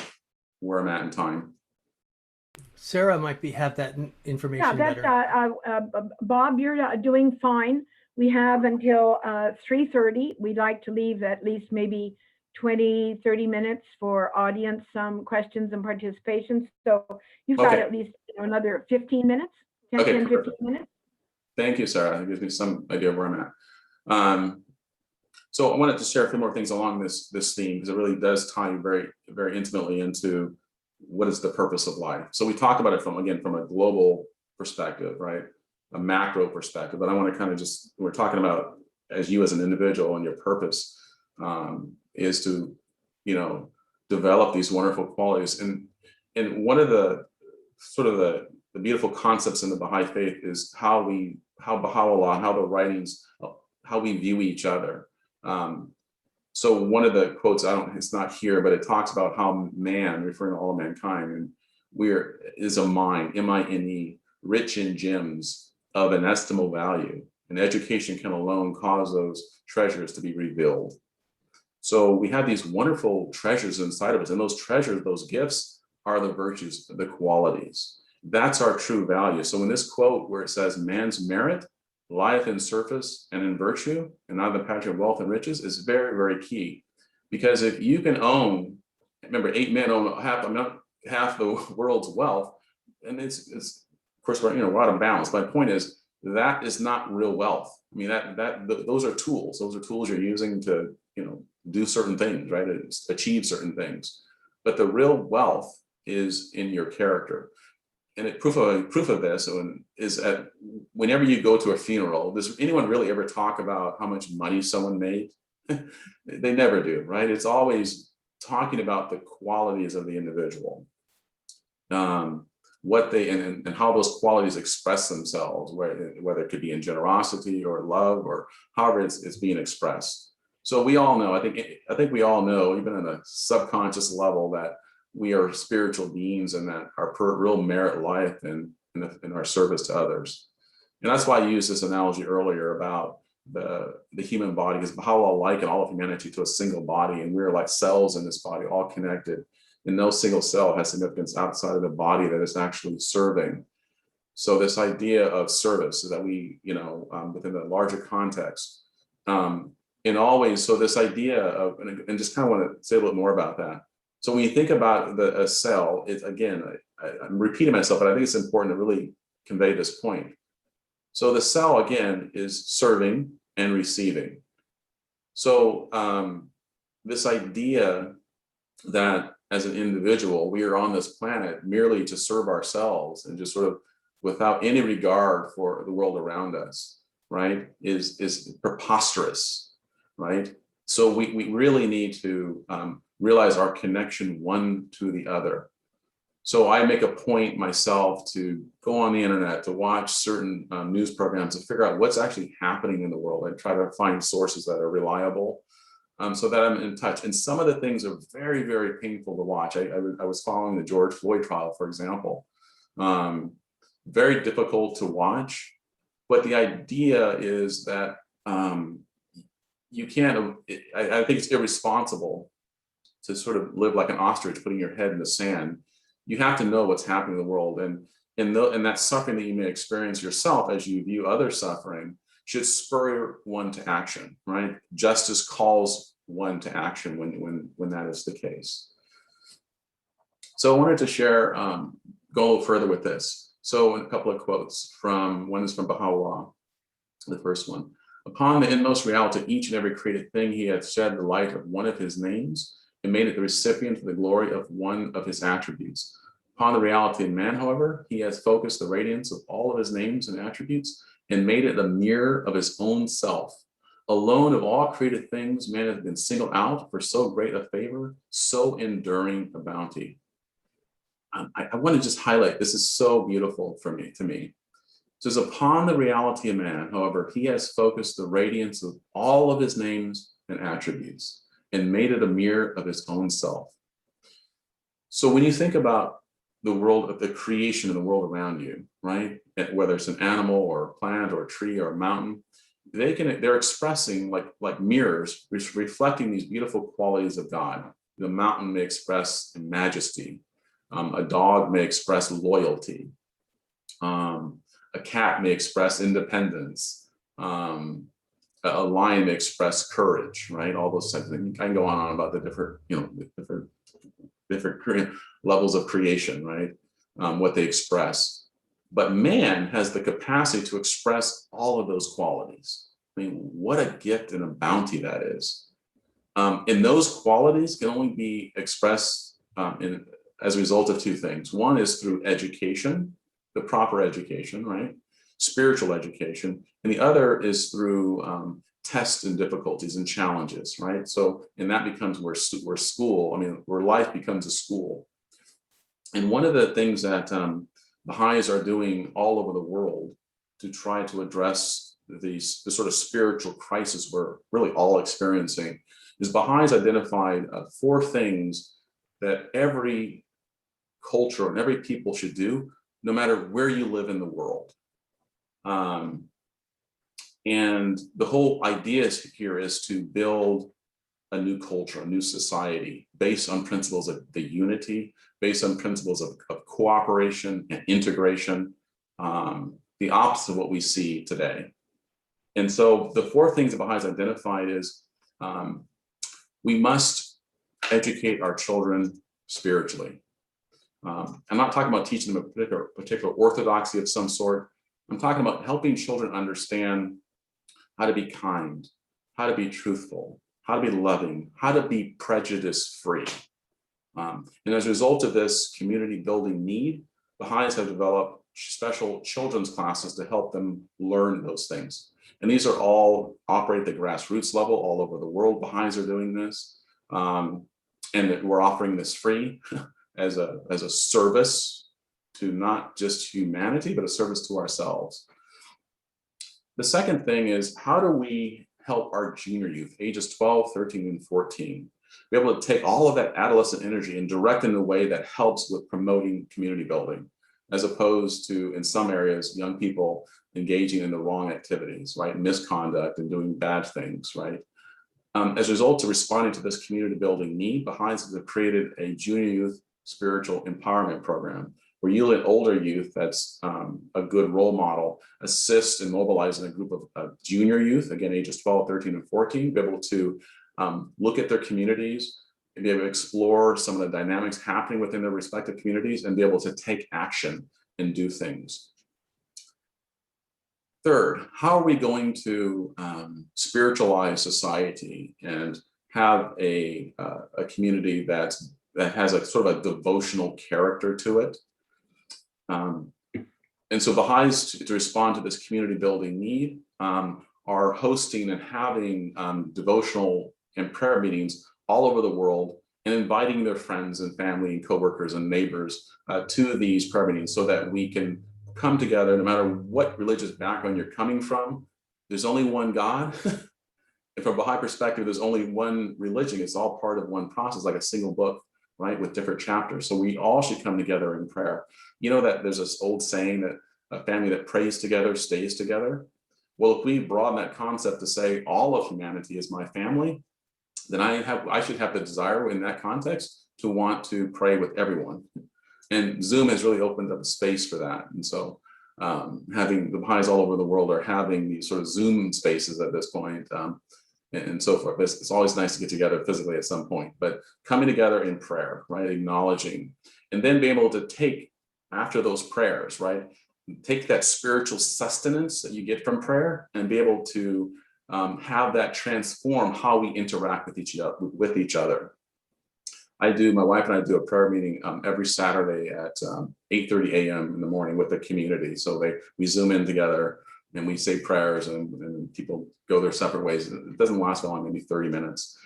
where I'm at in time. Sarah might have that information better. Bob, you're doing fine. We have until 3:30. We'd like to leave at least maybe 20-30 minutes for audience questions and participation. So you've got at least another 15 minutes, 10, 15 minutes. Thank you, Sarah. It gives me some idea of where I'm at. So I wanted to share a few more things along this theme, because it really does tie very, very intimately into what is the purpose of life. So we talk about it from a global perspective, right? A macro perspective, but I want to kind of we're talking about as you as an individual, and your purpose is to, develop these wonderful qualities. And one of the sort of the beautiful concepts in the Baha'i Faith is how Baha'u'llah, how the writings, how we view each other. So one of the quotes, it's not here, but it talks about how man, referring to all of mankind, and is a mine, M-I-N-E, rich in gems of inestimable value, and education can alone cause those treasures to be revealed. So we have these wonderful treasures inside of us, and those treasures, those gifts, are the virtues, the qualities. That's our true value. So in this quote where it says, "Man's merit lieth in surface and in virtue, and not in the pageantry of wealth and riches," is very, very key. Because if you can remember, 8 men own half the world's wealth. and it's of course we're out of balance. My point is that is not real wealth. I mean, those are tools. Those are tools you're using to do certain things, right? Achieve certain things. But the real wealth is in your character. And proof of this is that whenever you go to a funeral, does anyone really ever talk about how much money someone made? They never do, right? It's always talking about the qualities of the individual, what they and how those qualities express themselves, whether it could be in generosity or love or however it's being expressed. So we all know, I think we all know, even on a subconscious level, that we are spiritual beings and that our real merit lieth in our service to others. And that's why I used this analogy earlier about the human body, because Baha'u'llah likened all of humanity to a single body, and we're like cells in this body, all connected. And no single cell has significance outside of the body that is actually serving. So this idea of service is that we, within the larger context, and always, so this idea of, and just kind of want to say a little more about that. So when you think about a cell, it's again, I'm repeating myself, but I think it's important to really convey this point. So the cell again is serving and receiving. So this idea that as an individual, we are on this planet merely to serve ourselves and just sort of without any regard for the world around us, right, is preposterous. Right? So we really need to realize our connection one to the other. So I make a point myself to go on the internet, to watch certain news programs, to figure out what's actually happening in the world and try to find sources that are reliable, so that I'm in touch. And some of the things are very, very painful to watch. I was following the George Floyd trial, for example. Very difficult to watch, but the idea is that you can't, I think it's irresponsible to sort of live like an ostrich, putting your head in the sand. You have to know what's happening in the world. And that suffering that you may experience yourself as you view other suffering should spur one to action, right? Justice calls one to action when that is the case. So I wanted to share, go a little further with this. So a couple of quotes one is from Baha'u'llah, the first one. Upon the inmost reality of each and every created thing, he hath shed the light of one of his names and made it the recipient of the glory of one of his attributes. Upon the reality of man, however, he has focused the radiance of all of his names and attributes and made it a mirror of his own self. Alone of all created things, man has been singled out for so great a favor, so enduring a bounty. I want to just highlight, this is so beautiful to me. It says, upon the reality of man, however, he has focused the radiance of all of his names and attributes and made it a mirror of his own self. So when you think about the world of the creation of the world around you, right? Whether it's an animal or a plant or a tree or a mountain, they're expressing like mirrors, reflecting these beautiful qualities of God. The mountain may express majesty. A dog may express loyalty. A cat may express independence. A lion may express courage, right? All those types of things. I can go on about the different levels of creation, right? What they express. But man has the capacity to express all of those qualities. I mean, what a gift and a bounty that is. And those qualities can only be expressed as a result of two things. One is through education, the proper education, right? Spiritual education. And the other is through tests and difficulties and challenges, right? So, and that becomes where life becomes a school. And one of the things that Baha'is are doing all over the world to try to address the sort of spiritual crisis we're really all experiencing is Baha'is identified 4 things that every culture and every people should do, no matter where you live in the world. And the whole idea here is to build a new culture, a new society based on principles of the unity, based on principles of cooperation and integration, the opposite of what we see today. And so the 4 things that Baha'is identified is we must educate our children spiritually. I'm not talking about teaching them a particular orthodoxy of some sort. I'm talking about helping children understand how to be kind, how to be truthful, how to be loving, how to be prejudice-free. And as a result of this community building need, Baha'is have developed special children's classes to help them learn those things. And these are all operate at the grassroots level all over the world. Baha'is are doing this. And we're offering this free as a service to not just humanity, but a service to ourselves. The second thing is, how do we help our junior youth, ages 12, 13, and 14, be able to take all of that adolescent energy and direct it in a way that helps with promoting community building, as opposed to, in some areas, young people engaging in the wrong activities, right? Misconduct and doing bad things, right? As a result of responding to this community building need, Baha'is have created a junior youth spiritual empowerment program where you let older youth, that's a good role model, assist in mobilizing a group of junior youth, again, ages 12, 13, and 14, be able to look at their communities and be able to explore some of the dynamics happening within their respective communities and be able to take action and do things. Third, how are we going to spiritualize society and have a community that has a sort of a devotional character to it? And so Baha'is, to respond to this community building need, are hosting and having devotional and prayer meetings all over the world and inviting their friends and family and coworkers and neighbors to these prayer meetings so that we can come together, no matter what religious background you're coming from. There's only one God. And from a Baha'i perspective, there's only one religion. It's all part of one process, like a single book, right, with different chapters. So we all should come together in prayer. You know that there's this old saying that a family that prays together stays together. Well, if we broaden that concept to say all of humanity is my family, then I should have the desire in that context to want to pray with everyone. And Zoom has really opened up a space for that. And so having the Baha'is all over the world are having these sort of Zoom spaces at this point, and so forth. It's always nice to get together physically at some point, but coming together in prayer, right? Acknowledging, and then being able to take, after those prayers, right? Take that spiritual sustenance that you get from prayer and be able to have that transform how we interact with each other. My wife and I do a prayer meeting every Saturday at 8:30 a.m. in the morning with the community. So we Zoom in together and we say prayers and people go their separate ways. It doesn't last long, maybe 30 minutes.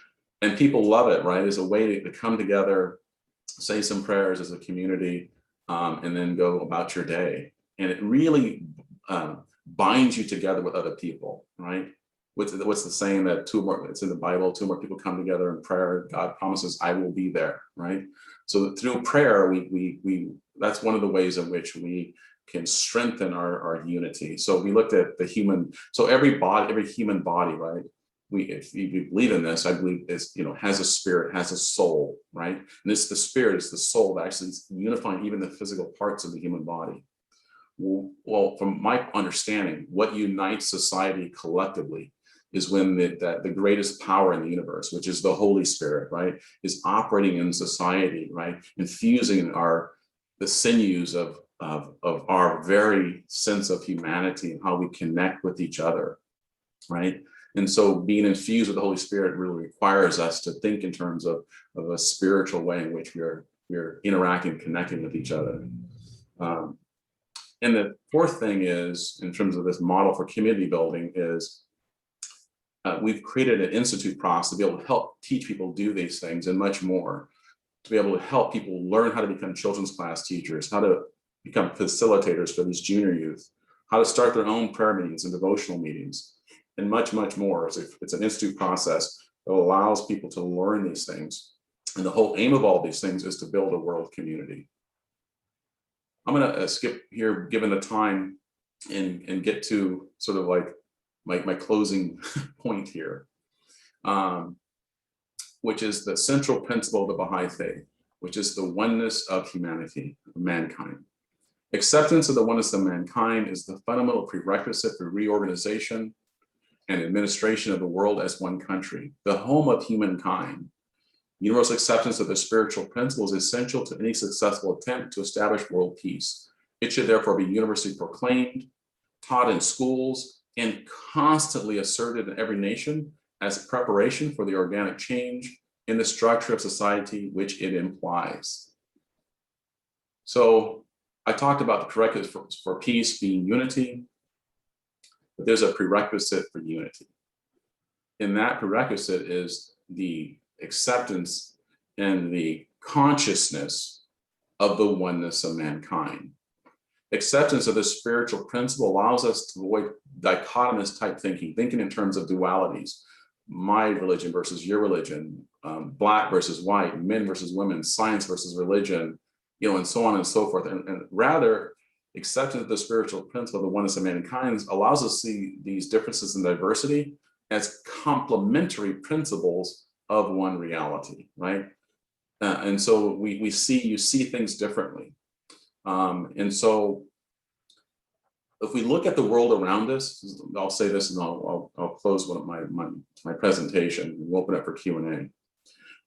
And people love it, right? It's a way to come together, say some prayers as a community, and then go about your day. And it really binds you together with other people, right? What's the saying that it's in the Bible, two more people come together in prayer, God promises I will be there, right? So through prayer, we that's one of the ways in which we can strengthen our unity. So we looked at every human body, right? If you believe in this, I believe it's, has a spirit, has a soul, right? And it's the spirit, it's the soul that actually is unifying even the physical parts of the human body. Well, from my understanding, what unites society collectively is when the greatest power in the universe, which is the Holy Spirit, right, is operating in society, right, infusing the sinews of our very sense of humanity and how we connect with each other, right? And so being infused with the Holy Spirit really requires us to think in terms of a spiritual way in which we're interacting, connecting with each other. And the fourth thing is, in terms of this model for community building, is we've created an institute process to be able to help teach people do these things and much more, to be able to help people learn how to become children's class teachers, how to become facilitators for these junior youth, how to start their own prayer meetings and devotional meetings, and much, much more. It's an institute process that allows people to learn these things. And the whole aim of all these things is to build a world community. I'm going to skip here, given the time, and get to sort of like my closing point here, which is the central principle of the Baha'i Faith, which is the oneness of humanity, of mankind. Acceptance of the oneness of mankind is the fundamental prerequisite for reorganization and administration of the world as one country, the home of humankind. Universal acceptance of the spiritual principle is essential to any successful attempt to establish world peace. It should therefore be universally proclaimed, taught in schools, and constantly asserted in every nation as preparation for the organic change in the structure of society which it implies. So I talked about the prerequisite for peace being unity, but there's a prerequisite for unity. And that prerequisite is the acceptance and the consciousness of the oneness of mankind. Acceptance of the spiritual principle allows us to avoid dichotomous type thinking in terms of dualities, my religion versus your religion, black versus white, men versus women, science versus religion, and so on and so forth. And rather, acceptance of the spiritual principle, the oneness of mankind, allows us to see these differences in diversity as complementary principles of one reality, right? And so you see things differently. And so if we look at the world around us, I'll say this and I'll close my presentation and we'll open it for Q&A.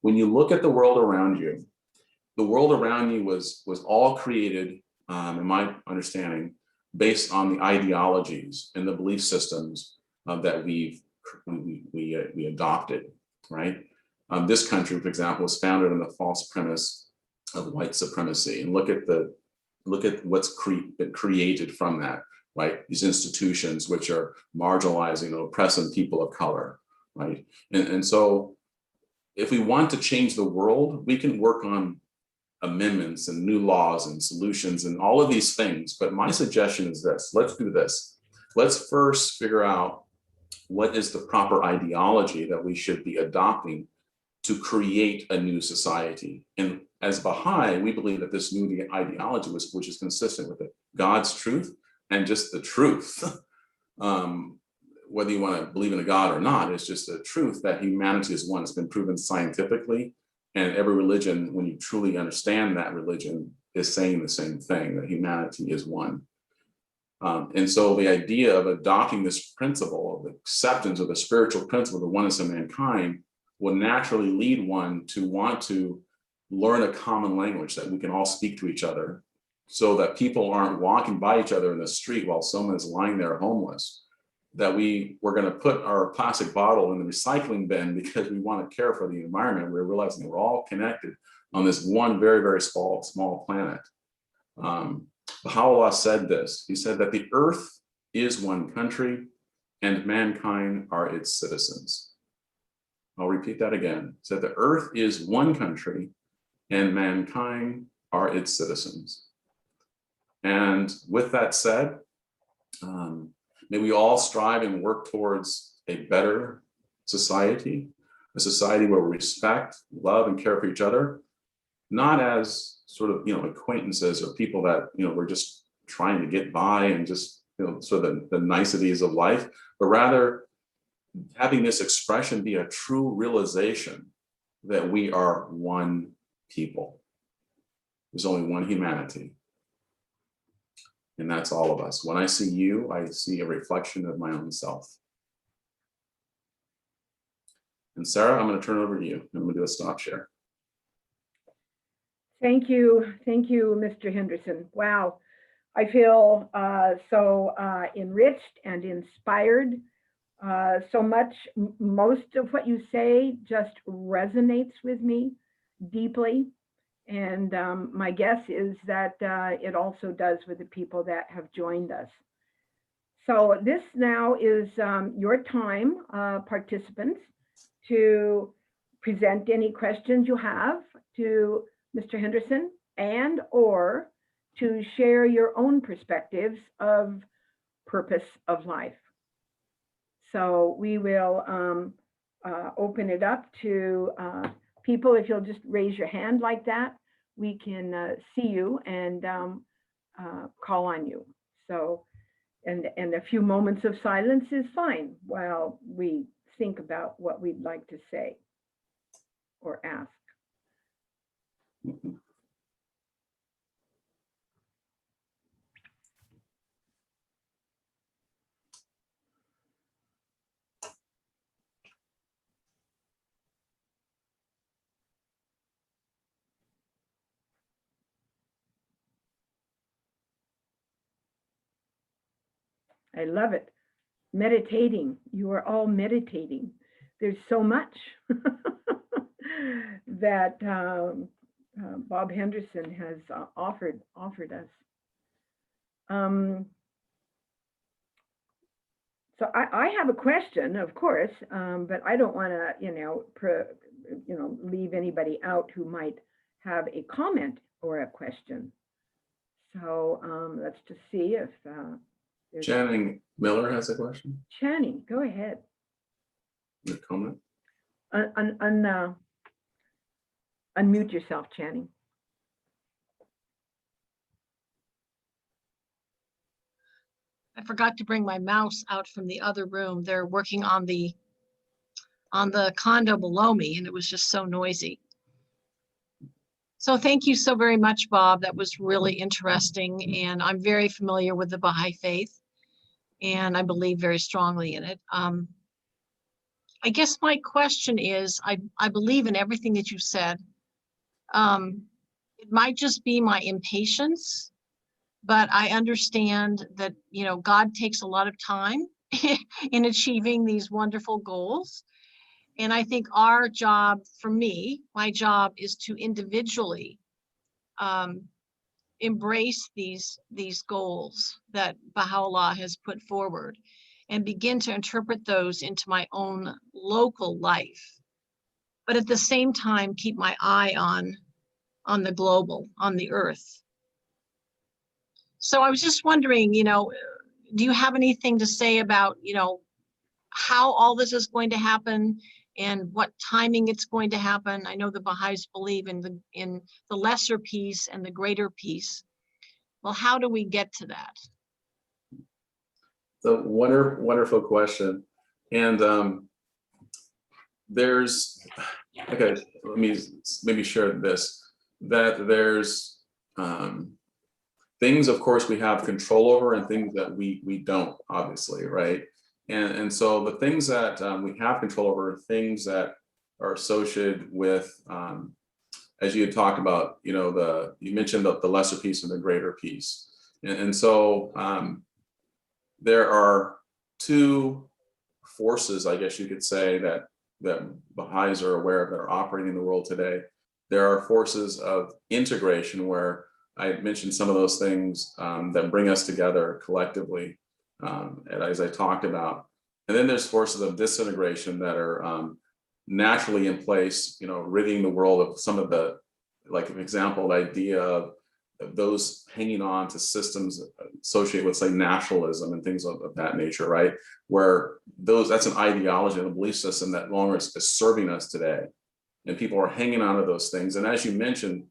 When you look at the world around you, the world around you was all created, in my understanding, based on the ideologies and the belief systems that we adopted, right? This country, for example, was founded on the false premise of white supremacy. And look at what's been created from that, right? These institutions which are marginalizing or oppressing people of color, right? And so if we want to change the world, we can work on amendments and new laws and solutions and all of these things. But my suggestion is this: let's do this. Let's first figure out what is the proper ideology that we should be adopting to create a new society. And as Baha'i, we believe that this new ideology, which is consistent with God's truth and just the truth, whether you want to believe in a God or not, it's just the truth that humanity is one. It's been proven scientifically, and every religion, when you truly understand that religion, is saying the same thing, that humanity is one. And so the idea of adopting this principle of acceptance of the spiritual principle, the oneness of mankind, will naturally lead one to want to learn a common language that we can all speak to each other, so that people aren't walking by each other in the street while someone is lying there homeless, that we're going to put our plastic bottle in the recycling bin because we want to care for the environment. We're realizing we're all connected on this one very, very small planet. Baha'u'llah said this. He said that the earth is one country and mankind are its citizens. I'll repeat that again. He said the earth is one country and mankind are its citizens. And with that said, may we all strive and work towards a better society, a society where we respect, love, and care for each other, not as sort of, acquaintances or people that, we're just trying to get by and just, sort of the niceties of life, but rather having this expression be a true realization that we are one people. There's only one humanity. And that's all of us. When I see you, I see a reflection of my own self. And Sarah, I'm going to turn it over to you. I'm going to do a stop share. Thank you, Mr. Henderson. Wow, I feel so enriched and inspired. So much, most of what you say just resonates with me deeply. And my guess is that it also does with the people that have joined us. So this now is your time, participants, to present any questions you have to Mr. Henderson, and or to share your own perspectives of purpose of life. So we will open it up to people. If you'll just raise your hand like that, we can see you and call on you. So, and a few moments of silence is fine while we think about what we'd like to say or ask. I love it. Meditating. You are all meditating. There's so much that Bob Henderson has offered us. So I have a question, of course, but I don't want to, leave anybody out who might have a comment or a question. So let's just see if there's Channing Miller has a question. Channing, go ahead. A comment. Unmute yourself, Channing. I forgot to bring my mouse out from the other room. They're working on the condo below me, and it was just so noisy. So thank you so very much, Bob. That was really interesting. And I'm very familiar with the Baha'i Faith, and I believe very strongly in it. I guess my question is, I believe in everything that you said. It might just be my impatience, but I understand that, God takes a lot of time in achieving these wonderful goals. And I think our job, for me, my job is to individually embrace these goals that Baha'u'llah has put forward and begin to interpret those into my own local life. But at the same time, keep my eye on the global, on the earth. So I was just wondering, do you have anything to say about, how all this is going to happen and what timing it's going to happen? I know the Baha'is believe in the lesser peace and the greater peace. Well, how do we get to that? The wonderful question. And there's, okay, let me maybe share this, that there's things, of course, we have control over and things that we don't, obviously, right? And so the things that we have control over are things that are associated with, as you had talked about, you mentioned the lesser peace and the greater peace. And so there are two forces, I guess you could say, that Baha'is are aware of that are operating in the world today. There are forces of integration, where I mentioned some of those things that bring us together collectively, as I talked about. And then there's forces of disintegration that are naturally in place, ridding the world of some of the, like an example, the idea of those hanging on to systems associated with, say, nationalism and things of that nature, right? Where that's an ideology and a belief system that no longer is serving us today. And people are hanging on to those things. And as you mentioned,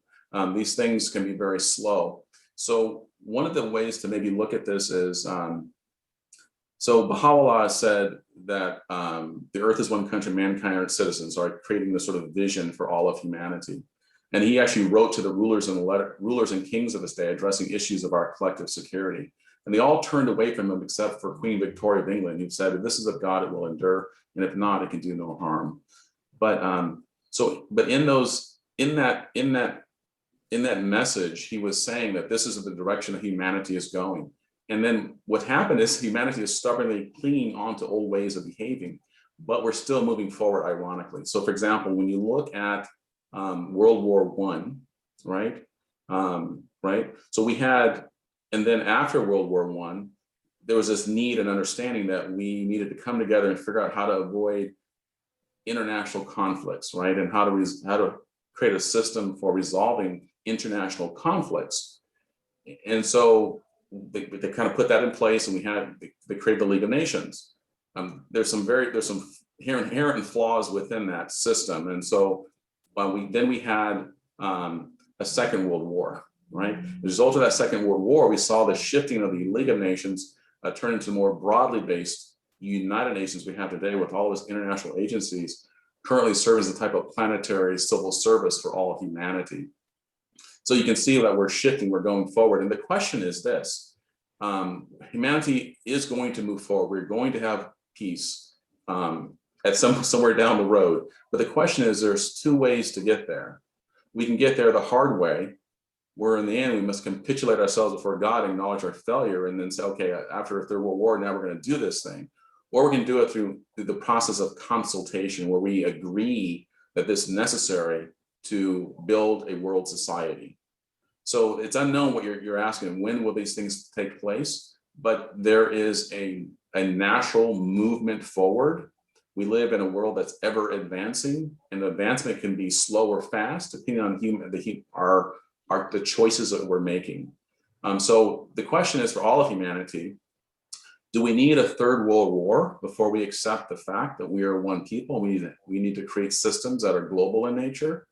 these things can be very slow. So one of the ways to maybe look at this is, so Baha'u'llah said that the earth is one country, mankind are its citizens, are creating this sort of vision for all of humanity. And he actually wrote to the rulers and kings of his day, addressing issues of our collective security. And they all turned away from him, except for Queen Victoria of England, who said, if this is of God, it will endure, and if not, it can do no harm. But in that message, he was saying that this is the direction that humanity is going. And then what happened is humanity is stubbornly clinging on to old ways of behaving, but we're still moving forward, ironically. So for example, when you look at World War I, right? Right. So we had, and then after World War I, there was this need and understanding that we needed to come together and figure out how to avoid international conflicts, right? And how to create a system for resolving international conflicts. And so they kind of put that in place, and they created the League of Nations. There's some inherent flaws within that system. And so we had a Second World War, right? As a result of that Second World War, we saw the shifting of the League of Nations turn into more broadly based United Nations we have today, with all these international agencies currently serving as a type of planetary civil service for all of humanity. So you can see that we're shifting, we're going forward. And the question is this, humanity is going to move forward. We're going to have peace at somewhere down the road. But the question is, there's two ways to get there. We can get there the hard way, where in the end we must capitulate ourselves before God, acknowledge our failure, and then say, okay, after a third world war, now we're going to do this thing. Or we can do it through the process of consultation, where we agree that this is necessary to build a world society. So it's unknown what you're asking, when will these things take place? But there is a natural movement forward. We live in a world that's ever advancing, and the advancement can be slow or fast, depending on the choices that we're making. So the question is for all of humanity, do we need a third world war before we accept the fact that we are one people? We need to create systems that are global in nature,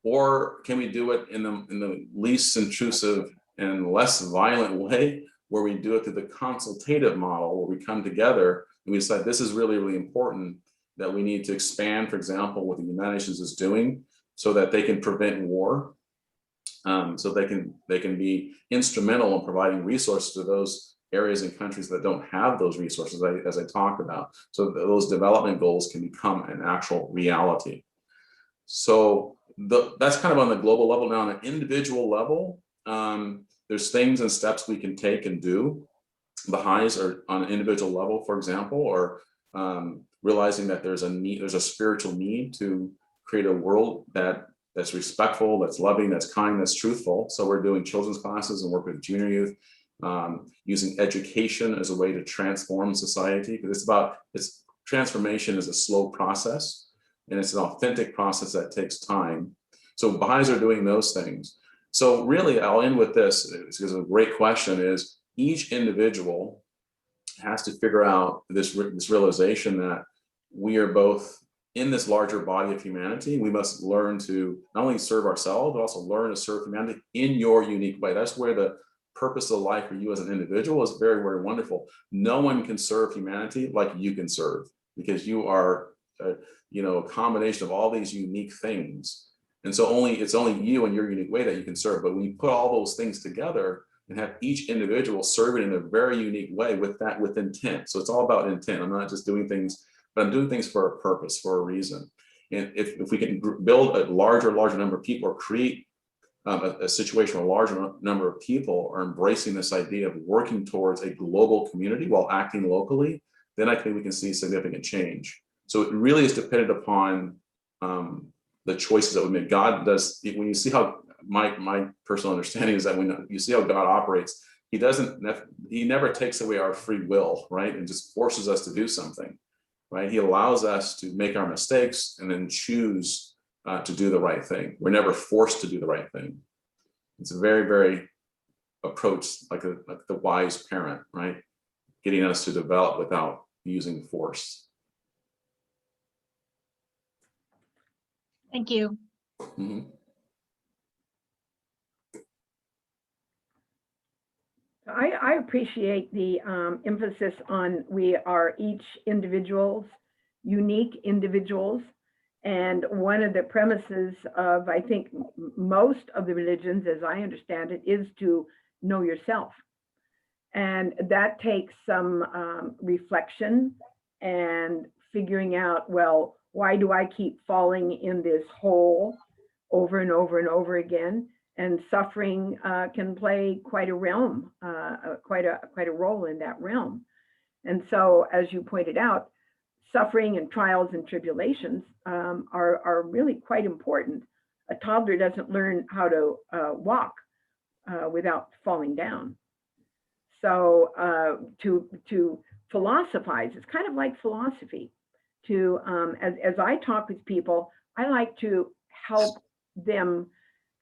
or can we do it in the least intrusive and less violent way, where we do it through the consultative model, where we come together and we decide this is really, really important, that we need to expand, for example, what the United Nations is doing, so that they can prevent war, so they can be instrumental in providing resources to those areas and countries that don't have those resources, as I talked about, so that those development goals can become an actual reality. So that's kind of on the global level. Now, on an individual level, there's things and steps we can take and do. Baha'is are on an individual level, for example, or realizing that there's a spiritual need to create a world that's respectful, that's loving, that's kind, that's truthful. So we're doing children's classes and work with junior youth, using education as a way to transform society, because transformation is a slow process, and it's an authentic process that takes time. So Baha'is are doing those things. So really, I'll end with this, because a great question is, each individual has to figure out this realization that we are both in this larger body of humanity. We must learn to not only serve ourselves, but also learn to serve humanity in your unique way. That's where the purpose of life for you as an individual is very, very wonderful. No one can serve humanity like you can serve, because you are a combination of all these unique things. And so it's only you in your unique way that you can serve. But when you put all those things together and have each individual serve it in a very unique way with intent. So it's all about intent. I'm not just doing things, but I'm doing things for a purpose, for a reason. And if we can build a larger number of people, or create a situation where a larger number of people are embracing this idea of working towards a global community while acting locally, then I think we can see significant change. So it really is dependent upon the choices that we make. God does, when you see how my personal understanding is that when you see how God operates, he never takes away our free will, right? And just forces us to do something, right? He allows us to make our mistakes and then choose to do the right thing. We're never forced to do the right thing. It's a very, very approach, like the wise parent, right? Getting us to develop without using force. Thank you. Mm-hmm. I appreciate the emphasis on we are each individuals, unique individuals. And one of the premises of, I think, most of the religions, as I understand it, is to know yourself. And that takes some reflection and figuring out, well, why do I keep falling in this hole over and over and over again? And suffering can play quite a realm, quite a role in that realm. And so, as you pointed out, suffering and trials and tribulations are really quite important. A toddler doesn't learn how to walk without falling down. So to philosophize, it's kind of like philosophy. As I talk with people, I like to help them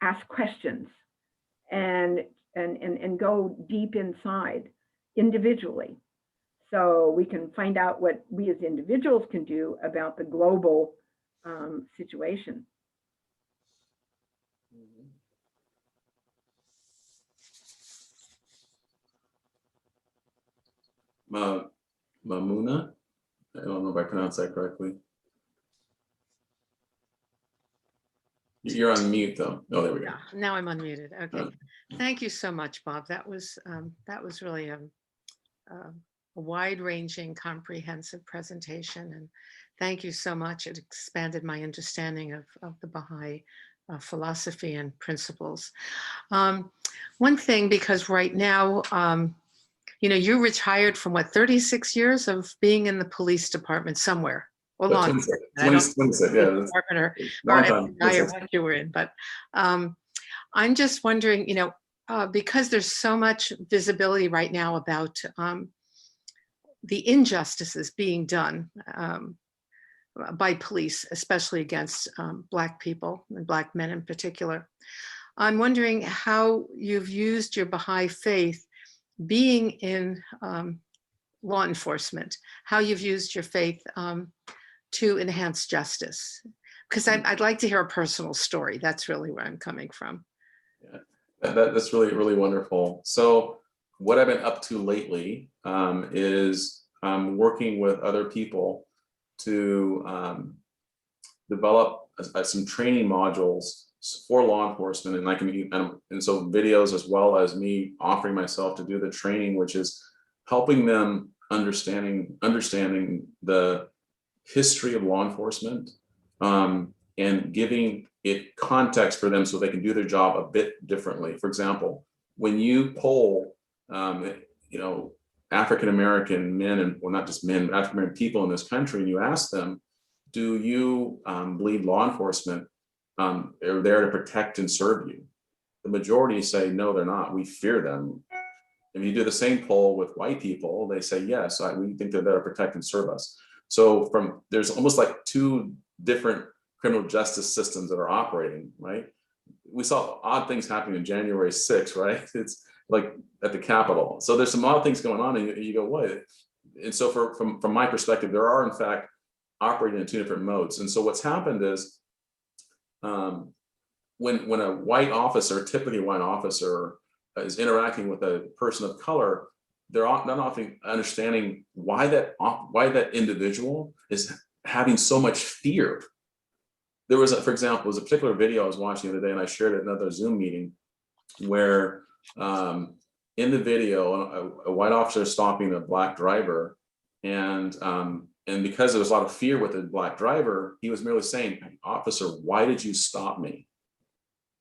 ask questions and go deep inside individually, so we can find out what we as individuals can do about the global situation. Mamuna, I don't know if I pronounced that correctly. You're on mute though. Oh, there we go. Yeah, now I'm unmuted. Okay. Thank you so much, Bob. That was really a wide-ranging, comprehensive presentation, and thank you so much. It expanded my understanding of the Baha'i philosophy and principles. One thing, because right now, you retired from what, 36 years of being in the police department somewhere, or law enforcement. I don't know 26, yeah. department or Long time, FBI or what you were in, but I'm just wondering, because there's so much visibility right now about the injustices being done by police, especially against Black people and Black men in particular. I'm wondering how you've used your Baha'i faith being in law enforcement, how you've used your faith to enhance justice. Because I'd like to hear a personal story. That's really where I'm coming from. Yeah, that's really, really wonderful. So what I've been up to lately is working with other people to develop some training modules for law enforcement, and so videos, as well as me offering myself to do the training, which is helping them understanding the history of law enforcement, and giving it context for them so they can do their job a bit differently. For example, when you poll, African-American men, and well, not just men, African-American people in this country, and you ask them, do you believe law enforcement are there to protect and serve you? The majority say, no, they're not. We fear them. If you do the same poll with white people, they say, yes, we think they're there to protect and serve us. So there's almost like two different criminal justice systems that are operating, right? We saw odd things happening on January 6th, right? It's like at the Capitol. So there's some odd things going on, and you go, what? And so from my perspective, there are in fact operating in two different modes. And so what's happened is when a white officer, typically a white officer, is interacting with a person of color, they're not often understanding why that individual is having so much fear. There was, for example, a particular video I was watching the other day, and I shared it in another Zoom meeting, where in the video, a white officer is stopping a Black driver, and because there was a lot of fear with the Black driver, he was merely saying, "Officer, why did you stop me?"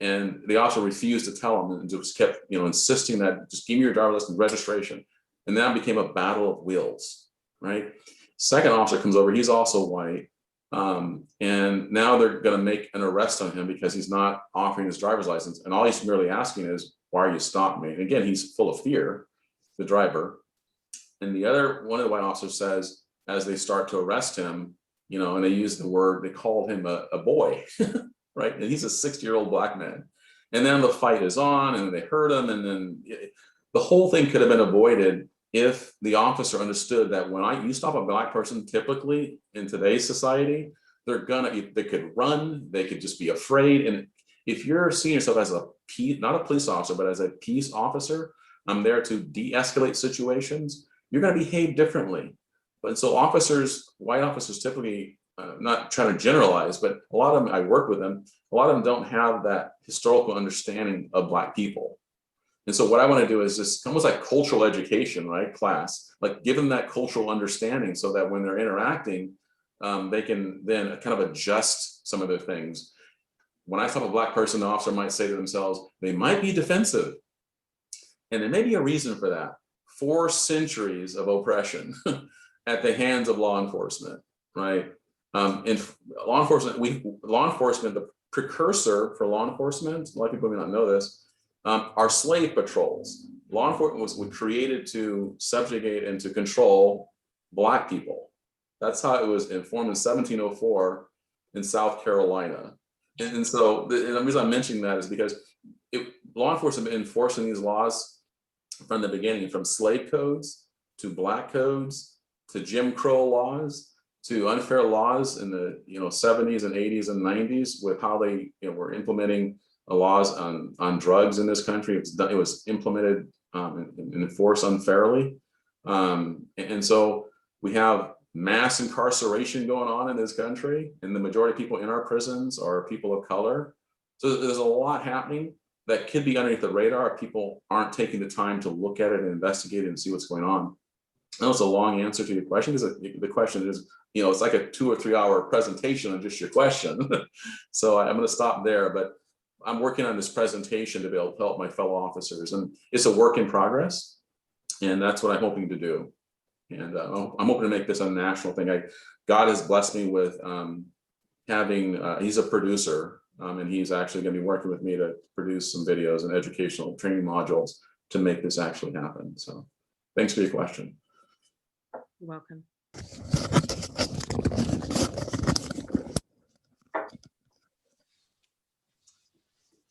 And the officer refused to tell him, and just kept, insisting that, just give me your driver's license, registration. And that became a battle of wills, right? Second officer comes over, he's also white. And now they're going to make an arrest on him because he's not offering his driver's license. And all he's merely asking is, why are you stopping me? And again, he's full of fear, the driver. And one of the white officers says, as they start to arrest him, and they use the word, they called him a boy, right? And he's a 60-year-old Black man. And then the fight is on, and they hurt him. And then the whole thing could have been avoided if the officer understood that when you stop a Black person, typically in today's society, they could run, they could just be afraid. And if you're seeing yourself as not a police officer, but as a peace officer, I'm there to de-escalate situations, you're going to behave differently. But so white officers typically, not trying to generalize, but a lot of them, I work with them, a lot of them don't have that historical understanding of Black people. And so what I want to do is just almost like cultural education, right? Class, like give them that cultural understanding so that when they're interacting, they can then kind of adjust some of their things. When I stop a Black person, the officer might say to themselves, they might be defensive. And there may be a reason for that. 4 centuries of oppression at the hands of law enforcement, right? In law enforcement, the precursor for law enforcement, a lot of people may not know this, are slave patrols. Law enforcement was created to subjugate and to control Black people. That's how it was formed in 1704 in South Carolina. And so the reason I'm mentioning that is because law enforcement have been enforcing these laws from the beginning, from slave codes to Black codes to Jim Crow laws to unfair laws in the 70s and 80s and 90s, with how they were implementing laws on drugs in this country. It was implemented and enforced unfairly. And so we have mass incarceration going on in this country, and the majority of people in our prisons are people of color. So there's a lot happening that could be underneath the radar if people aren't taking the time to look at it and investigate it and see what's going on. I know it's a long answer to your question, because the question is, it's like a 2 or 3 hour presentation on just your question. So I'm going to stop there. But I'm working on this presentation to be able to help my fellow officers, and it's a work in progress, and that's what I'm hoping to do. And I'm hoping to make this a national thing. God has blessed me with having, he's a producer, and he's actually going to be working with me to produce some videos and educational training modules to make this actually happen. So thanks for your question. You're welcome.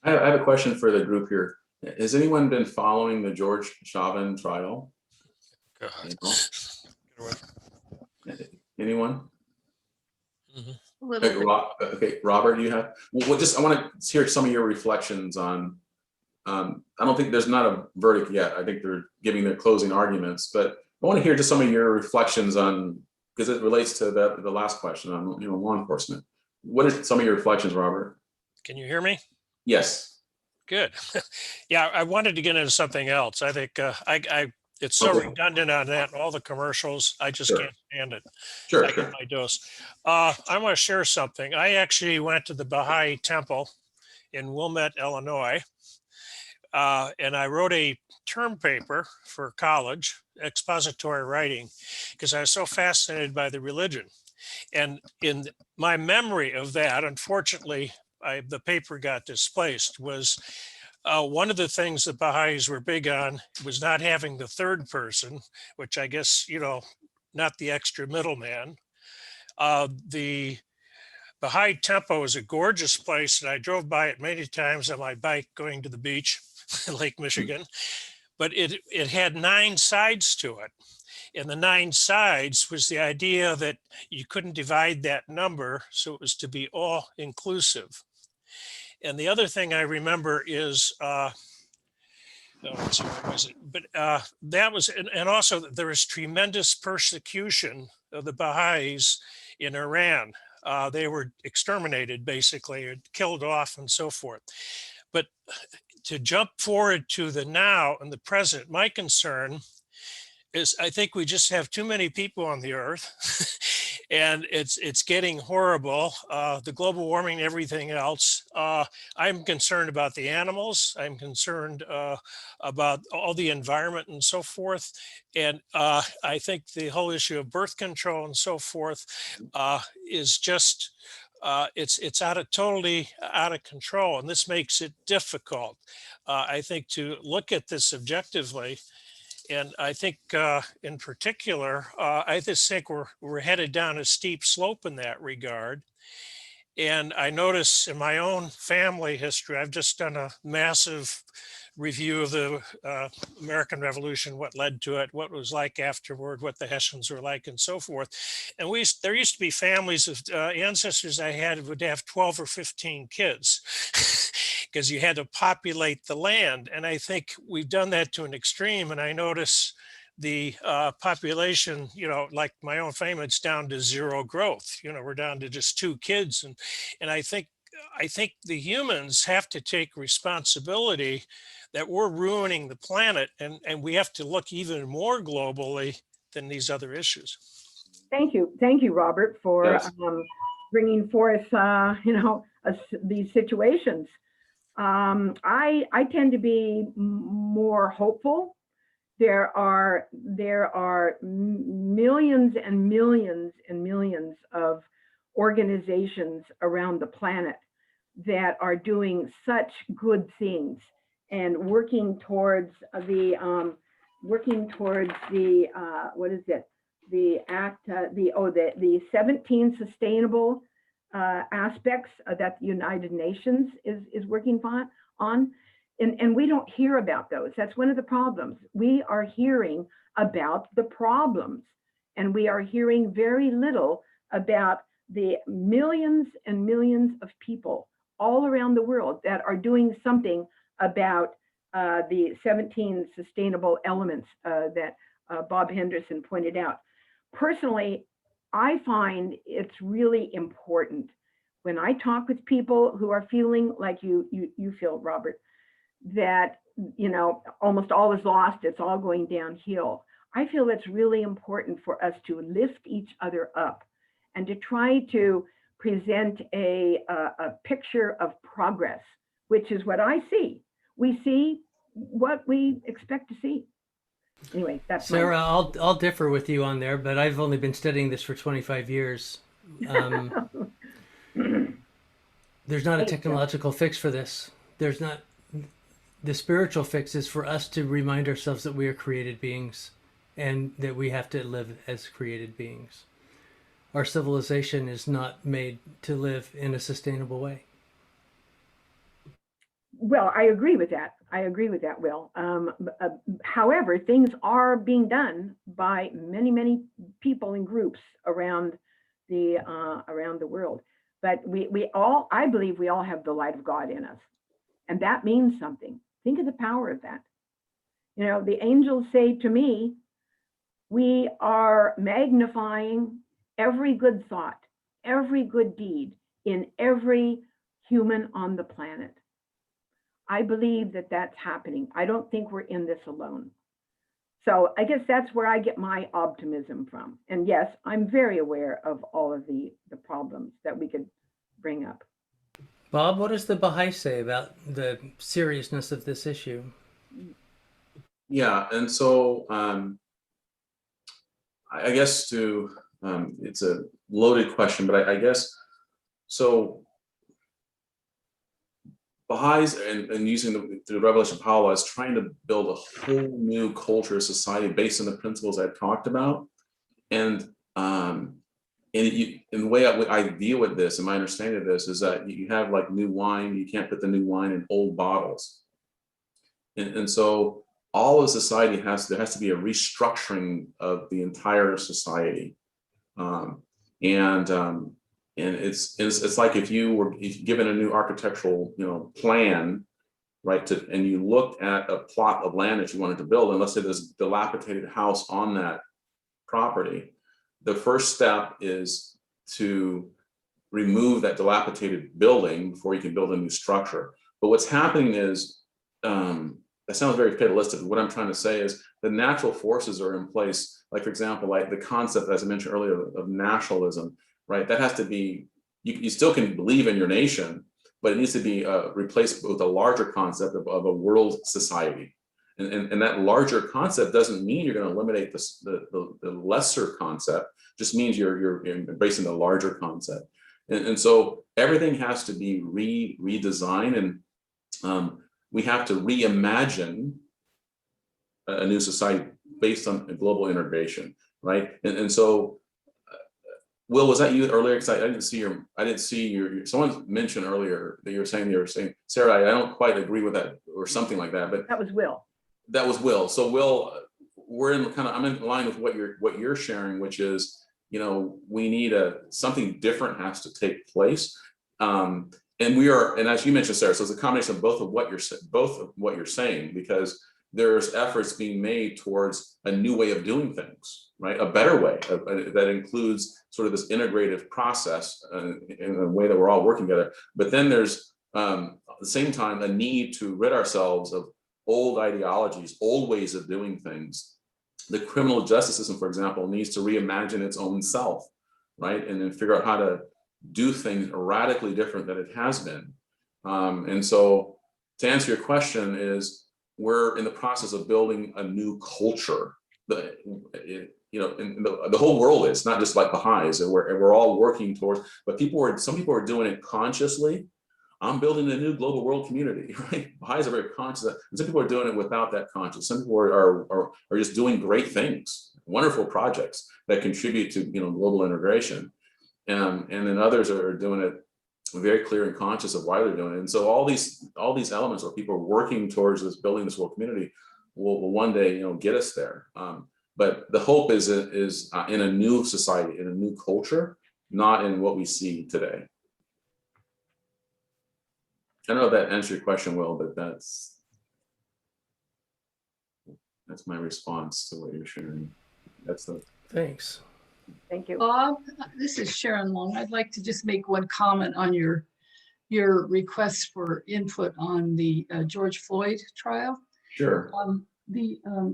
I have a question for the group here. Has anyone been following the George Chauvin trial? Anyone? A little bit. Okay, Robert, do you have? Well, I want to hear some of your reflections on. I don't think there's not a verdict yet. I think they're giving their closing arguments, but I want to hear just some of your reflections on, because it relates to the last question on law enforcement. What are some of your reflections, Robert? Can you hear me? Yes. Good. Yeah, I wanted to get into something else. I think it's so Okay. redundant on that, all the commercials. I just Sure. can't stand it. Sure. I get my dose. I want to share something. I actually went to the Baha'i Temple in Wilmette, Illinois, and I wrote a term paper for college, expository writing, because I was so fascinated by the religion. And in my memory of that, unfortunately, the paper got displaced, was one of the things that Baha'is were big on was not having the third person, which I guess, not the extra middleman. The Baha'i Temple is a gorgeous place, and I drove by it many times on my bike going to the beach in Lake Michigan, but it had 9 sides to it. And the 9 sides was the idea that you couldn't divide that number, so it was to be all inclusive. And the other thing I remember is, let's see, where was it? But that was, and also there was tremendous persecution of the Baha'is in Iran. They were exterminated, basically, or killed off and so forth. But to jump forward to the now and the present, my concern is I think we just have too many people on the earth and it's getting horrible. The global warming, everything else. I'm concerned about the animals. I'm concerned about all the environment and so forth. And I think the whole issue of birth control and so forth is just, it's totally out of control. And this makes it difficult, I think, to look at this objectively. And I think in particular, I just think we're headed down a steep slope in that regard. And I notice in my own family history, I've just done a massive review of the American Revolution, what led to it, what it was like afterward, what the Hessians were like, and so forth. And there used to be families of ancestors I had would have 12 or 15 kids because you had to populate the land. And I think we've done that to an extreme. And I notice the population, like my own family, it's down to 0 growth. We're down to just 2 kids. And I think the humans have to take responsibility that we're ruining the planet, and we have to look even more globally than these other issues. Thank you, Robert, for Yes. bringing forth these situations. I tend to be more hopeful. There are millions and millions and millions of organizations around the planet that are doing such good things and working towards the what is it? The 17 sustainable aspects that the United Nations is working on. And we don't hear about those. That's one of the problems. We are hearing about the problems, and we are hearing very little about the millions and millions of people all around the world that are doing something about the 17 sustainable elements that Bob Henderson pointed out. Personally, I find it's really important when I talk with people who are feeling like you feel, Robert, that almost all is lost, it's all going downhill. I feel it's really important for us to lift each other up and to try to present a picture of progress which is what I see. We see what we expect to see. Anyway, that's Sarah, I'll differ with you on there, but I've only been studying this for 25 years. There's not a technological fix for this. There's not. The spiritual fix is for us to remind ourselves that we are created beings and that we have to live as created beings. Our civilization is not made to live in a sustainable way. Well, I agree with that. I agree with that, Will. However, things are being done by many, many people and groups around the world. But I believe we all have the light of God in us, and that means something. Think of the power of that. You know, the angels say to me, we are magnifying every good thought, every good deed in every human on the planet. I believe that that's happening. I don't think we're in this alone. So I guess that's where I get my optimism from. And yes, I'm very aware of all of the problems that we could bring up. Bob, what does the Baha'i say about the seriousness of this issue? Yeah, and so I guess it's a loaded question, but I guess so. Baha'is and using the revelation of Baha'u'llah is trying to build a whole new culture, society based on the principles I've talked about, and the way I deal with this, and my understanding of this is that you have like new wine, you can't put the new wine in old bottles, and so all of society there has to be a restructuring of the entire society, and it's like if you were given a new architectural plan, right, and you looked at a plot of land that you wanted to build, and let's say there's a dilapidated house on that property, the first step is to remove that dilapidated building before you can build a new structure. But what's happening is, that sounds very fatalistic. What I'm trying to say is the natural forces are in place. Like, for example, like the concept, as I mentioned earlier, of nationalism, right? That has to be, you still can believe in your nation, but it needs to be replaced with a larger concept of a world society. And that larger concept doesn't mean you're going to eliminate the lesser concept, just means you're embracing the larger concept. And so everything has to be redesigned, and we have to reimagine a new society based on global integration, right? And so, Will, was that you earlier? Because I didn't see your. Someone mentioned earlier that you were saying, Sarah, I don't quite agree with that, or something like that. But that was Will. That was Will. So Will, I'm in line with what you're sharing, which is, we need something different has to take place. And as you mentioned, Sarah, so it's a combination of both of what you're saying, because there's efforts being made towards a new way of doing things, right? A better way that includes sort of this integrative process in a way that we're all working together. But then there's at the same time a need to rid ourselves of old ideologies, old ways of doing things. The criminal justice system, for example, needs to reimagine its own self, right? And then figure out how to do things radically different than it has been. And so to answer your question is, we're in the process of building a new culture. The whole world is not just like Baha'is, and we're all working towards, but some people are doing it consciously. I'm building a new global world community, right? Baha'is are very conscious, and some people are doing it without that conscious. Some people are just doing great things, wonderful projects that contribute to global integration, and then others are doing it very clear and conscious of why they're doing it. And so all these elements where people are working towards building this world community will one day get us there. But the hope is in a new society, in a new culture, not in what we see today. I don't know if that answered your question, Will, but that's my response to what you're sharing. Thanks. Thank you. Bob, this is Sharon Long. I'd like to just make one comment on your request for input on the George Floyd trial. Sure.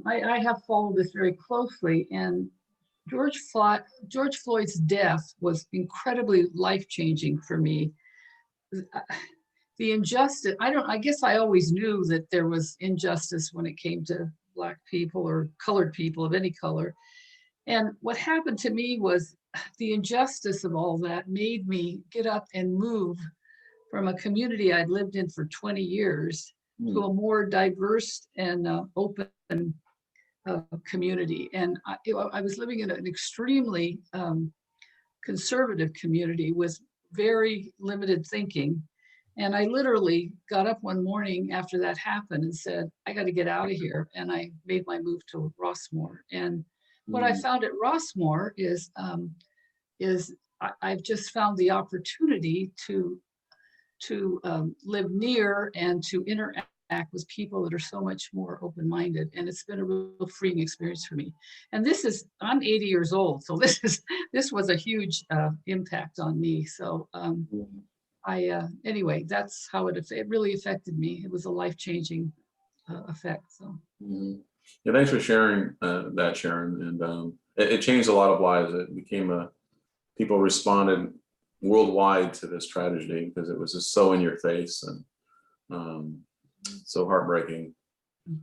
I have followed this very closely, and George Floyd's death was incredibly life-changing for me. the injustice, I guess I always knew that there was injustice when it came to Black people or colored people of any color. And what happened to me was the injustice of all that made me get up and move from a community I'd lived in for 20 years to a more diverse and open community. And I was living in an extremely conservative community with very limited thinking. And I literally got up one morning after that happened and said, I got to get out of here. And I made my move to Rossmore. And what I found at Rossmore is I've just found the opportunity to live near and to interact with people that are so much more open-minded, and it's been a real freeing experience for me. And I'm 80 years old, so this was a huge impact on me. So anyway, that's how it really affected me. It was a life-changing effect. So. Yeah, thanks for sharing that, Sharon. And it changed a lot of lives. It became people responded worldwide to this tragedy because it was just so in your face and so heartbreaking.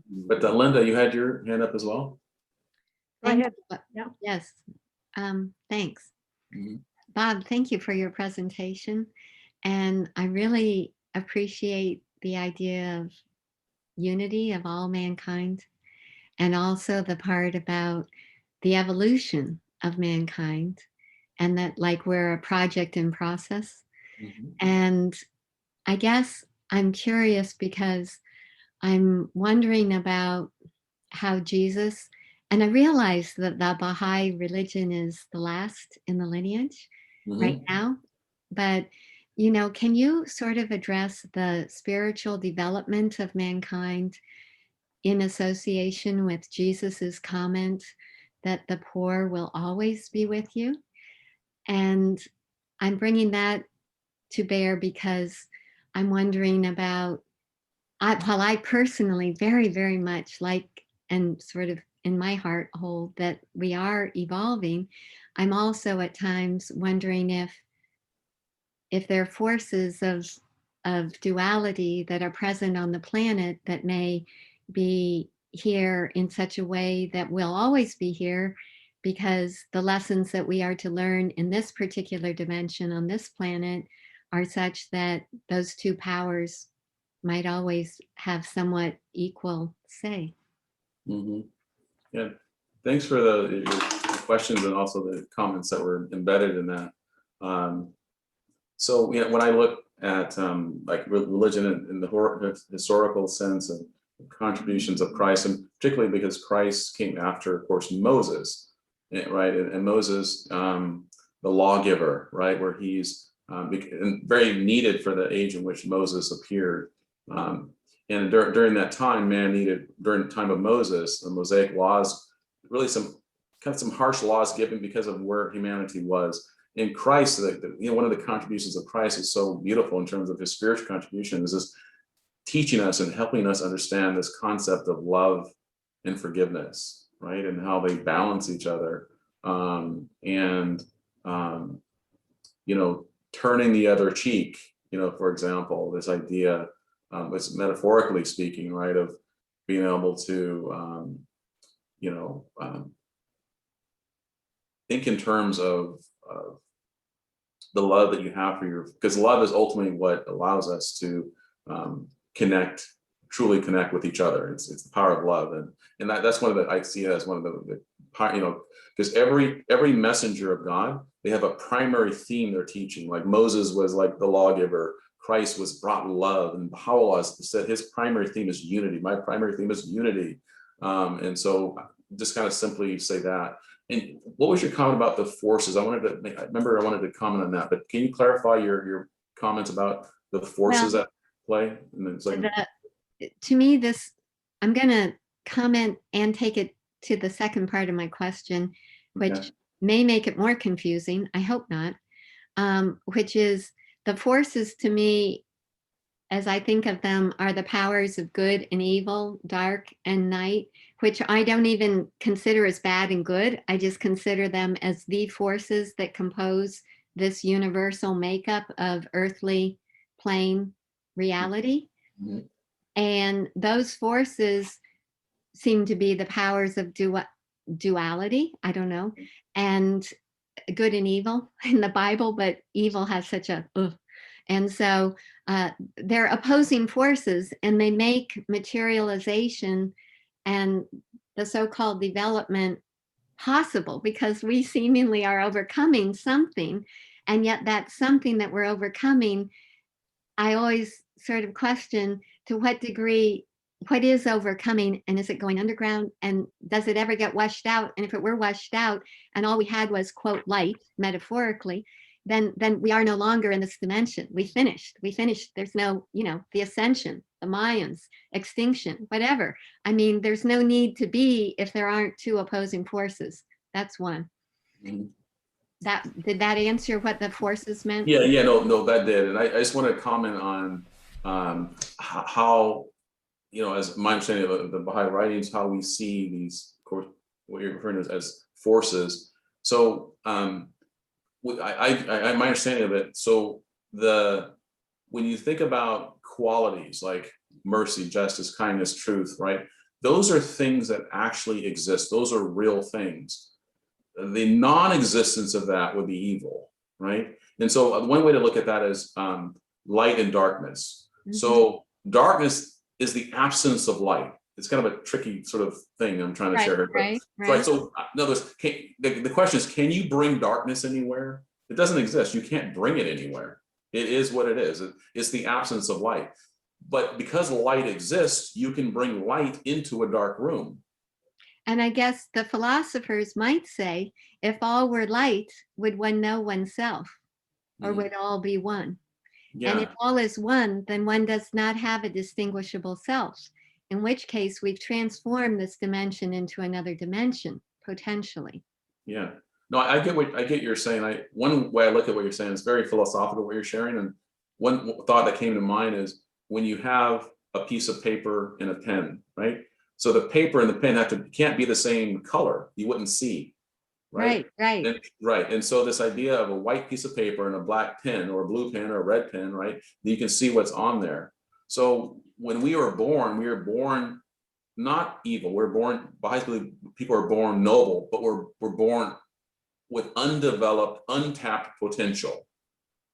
But Linda, you had your hand up as well. Go ahead. Yeah. Yes. Thanks. Mhm. Bob, thank you for your presentation. And I really appreciate the idea of unity of all mankind, and also the part about the evolution of mankind, and that like we're a project in process. And I guess I'm curious because I'm wondering about how Jesus, and I realize that the Baha'i religion is the last in the lineage right now, but can you sort of address the spiritual development of mankind in association with Jesus's comment that the poor will always be with you? And I'm bringing that to bear because I'm wondering about, while I personally very, very much like and sort of in my heart hold that we are evolving, I'm also at times wondering if there are forces of duality that are present on the planet that may be here in such a way that we'll always be here, because the lessons that we are to learn in this particular dimension on this planet are such that those two powers might always have somewhat equal say. Yeah, thanks for your questions and also the comments that were embedded in that. So when I look at like religion in the historical sense and contributions of Christ, and particularly because Christ came after, of course, Moses, right? And Moses, the lawgiver, right, where he's very needed for the age in which Moses appeared. And during that time, man needed, during the time of Moses, the Mosaic laws, really some harsh laws given because of where humanity was. In Christ, one of the contributions of Christ is so beautiful in terms of his spiritual contribution, is this teaching us and helping us understand this concept of love and forgiveness, right? And how they balance each other. Turning the other cheek, for example, this idea, it's metaphorically speaking, right, of being able to, think in terms of the love that you have for because love is ultimately what allows us to truly connect with each other. It's the power of love, and that's one of the, I see it as one of the because every messenger of God, they have a primary theme they're teaching. Like Moses was like the lawgiver, Christ brought love, and Baha'u'llah said his primary theme is unity. My primary theme is unity, and so just kind of simply say that. And what was your comment about the forces? I wanted to comment on that, but can you clarify your comments about the forces at play? And then it's like, to me, I'm going to comment and take it to the second part of my question, which may make it more confusing. I hope not. Which is, the forces to me, as I think of them, are the powers of good and evil, dark and night, which I don't even consider as bad and good. I just consider them as the forces that compose this universal makeup of earthly, plane, reality. Mhm. And those forces seem to be the powers of duality. I don't know. And good and evil in the Bible, but evil has such a ugh. And so they're opposing forces, and they make materialization and the so-called development possible because we seemingly are overcoming something. And yet that something that we're overcoming, I always sort of question to what degree, what is overcoming, and is it going underground, and does it ever get washed out? And if it were washed out and all we had was, quote, light, metaphorically, then we are no longer in this dimension. We finished. There's no, the ascension, the Mayans, extinction, whatever. I mean, there's no need to be if there aren't two opposing forces. That's one. Mhm. Did that answer what the forces meant? Yeah, no, that did. And I just want to comment on how, as my understanding of the Baha'i writings, how we see these, of course, what you're referring to as forces. So my understanding of it, so when you think about qualities like mercy, justice, kindness, truth, right? Those are things that actually exist. Those are real things. The non-existence of that would be evil, right? And so one way to look at that is light and darkness. Mhm. So darkness is the absence of light. It's kind of a tricky sort of thing I'm trying to share here. Right. So in other words, the question is, can you bring darkness anywhere? It doesn't exist. You can't bring it anywhere. It is what it is. It's the absence of light. But because light exists, you can bring light into a dark room. And I guess the philosophers might say, if all were light, would one know oneself, or would all be one? And if all is one, then one does not have a distinguishable self, in which case we've transformed this dimension into another dimension, potentially. Yeah. No, I get you're saying. One way I look at what you're saying is very philosophical what you're sharing. And one thought that came to mind is when you have a piece of paper and a pen, right? So the paper and the pen can't be the same color. You wouldn't see, right? Right. Right. And so this idea of a white piece of paper and a black pen or a blue pen or a red pen, right? You can see what's on there. So when we were born not evil. We're born, basically, people are born noble, but we're born with undeveloped, untapped potential,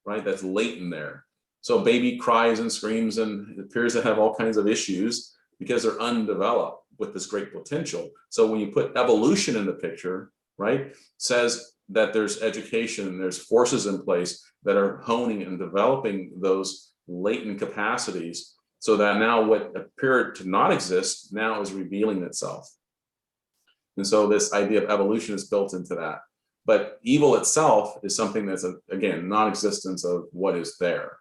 right? That's latent there. So baby cries and screams and appears to have all kinds of issues because they're undeveloped with this great potential. So when you put evolution in the picture, right, says that there's education, there's forces in place that are honing and developing those latent capacities so that now what appeared to not exist now is revealing itself. And so this idea of evolution is built into that. But evil itself is something that's, again, non-existence of what is there.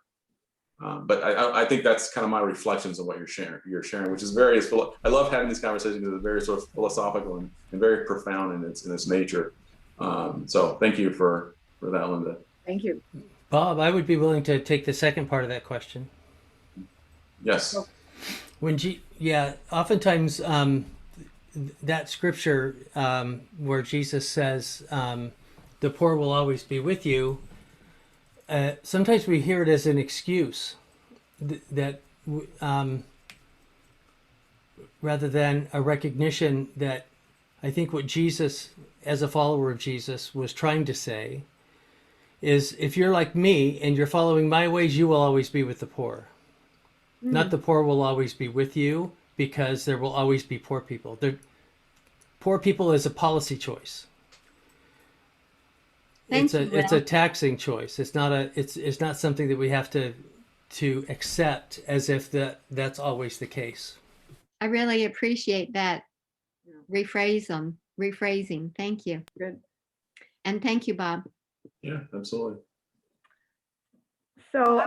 But I think that's kind of my reflections of what you're sharing, which is very, I love having these conversations because it's very sort of philosophical and very profound in its nature. So thank you for that, Linda. Thank you. Bob, I would be willing to take the second part of that question. Yes. Oftentimes that scripture where Jesus says, the poor will always be with you, sometimes we hear it as an excuse that rather than a recognition that I think what Jesus, as a follower of Jesus, was trying to say is, if you're like me and you're following my ways, you will always be with the poor. Not the poor will always be with you, because there will always be poor people. Poor people is a policy choice. It's a taxing choice. It's not something that we have to accept as if that's always the case. I really appreciate that rephrasing. Thank you. Good. And thank you, Bob. Yeah, absolutely. So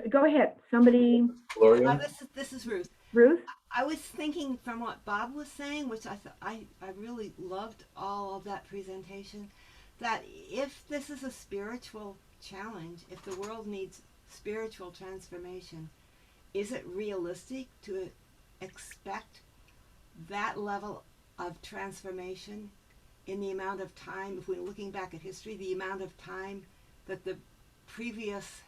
go ahead, somebody. Gloria? This is Ruth. Ruth? I was thinking from what Bob was saying, which I really loved all of that presentation, that if this is a spiritual challenge, if the world needs spiritual transformation, is it realistic to expect that level of transformation in the amount of time, if we're looking back at history, the amount of time that the previous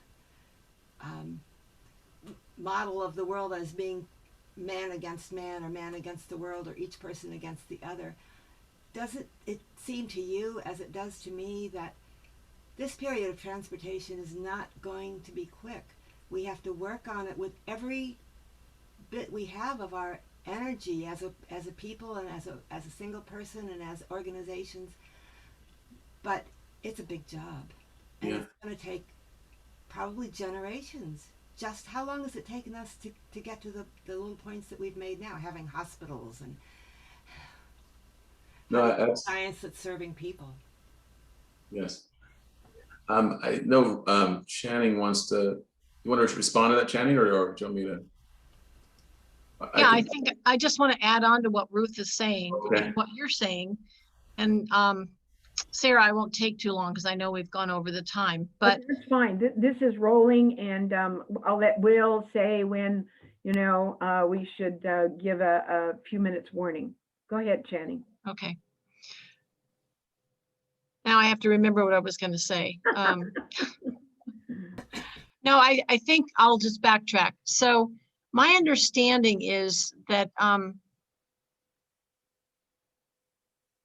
model of the world as being man against man or man against the world or each person against the other, doesn't it seem to you, as it does to me, that this period of transportation is not going to be quick? We have to work on it with every bit we have of our energy as a people and as a single person and as organizations. But it's a big job, and Yeah. it's going to take probably generations. Just how long has it taken us to get to the little points that we've made now, having hospitals and No, having that's, science that's serving people? yes. I know Channing wants to, you want to respond to that, Channing, or do you want me to? Yeah, I can- think I just want to add on to what Ruth is saying Okay. and what you're saying. And Sarah, I won't take too long because I know we've gone over the time, but that's fine. This is rolling, and I'll let Will say when, we should give a few minutes warning. Go ahead, Channing. okay. Now I have to remember what I was going to say. No, I think I'll just backtrack. So my understanding is that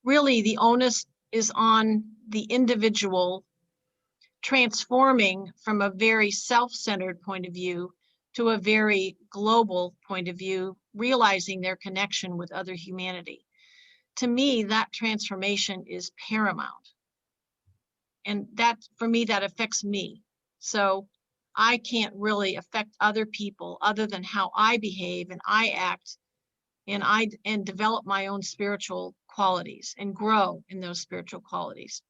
really the onus is on the individual transforming from a very self-centered point of view to a very global point of view, realizing their connection with other humanity. To me, that transformation is paramount. And that, for me, that affects me. So I can't really affect other people other than how I behave and I act and develop my own spiritual qualities and grow in those spiritual qualities.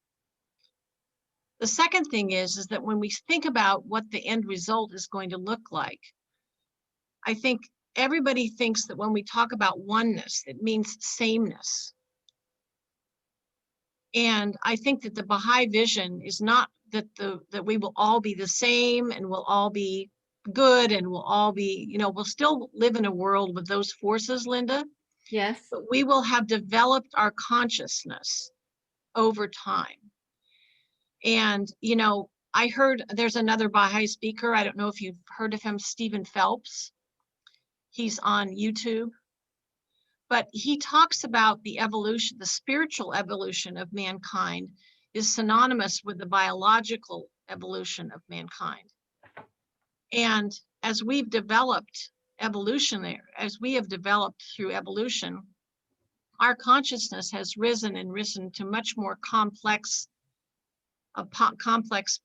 The second thing is that when we think about what the end result is going to look like, I think everybody thinks that when we talk about oneness, it means sameness. And I think that the Baha'i vision is not that we will all be the same and we'll all be good and we'll all be, we'll still live in a world with those forces, Linda, Yes. but we will have developed our consciousness over time. And, I heard there's another Baha'i speaker. I don't know if you've heard of him, Stephen Phelps. He's on YouTube. But he talks about the evolution, the spiritual evolution of mankind is synonymous with the biological evolution of mankind. And as we've developed as we have developed through evolution, our consciousness has risen to much more complex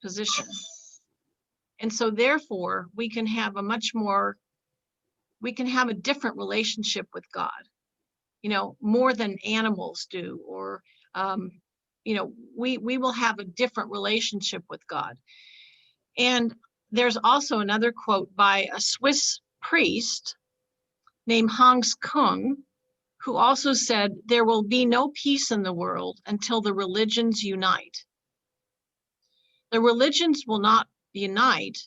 position. And so therefore, we can have a different relationship with God, more than animals do, or, we will have a different relationship with God. And there's also another quote by a Swiss priest named Hans Kung, who also said, there will be no peace in the world until the religions unite. The religions will not unite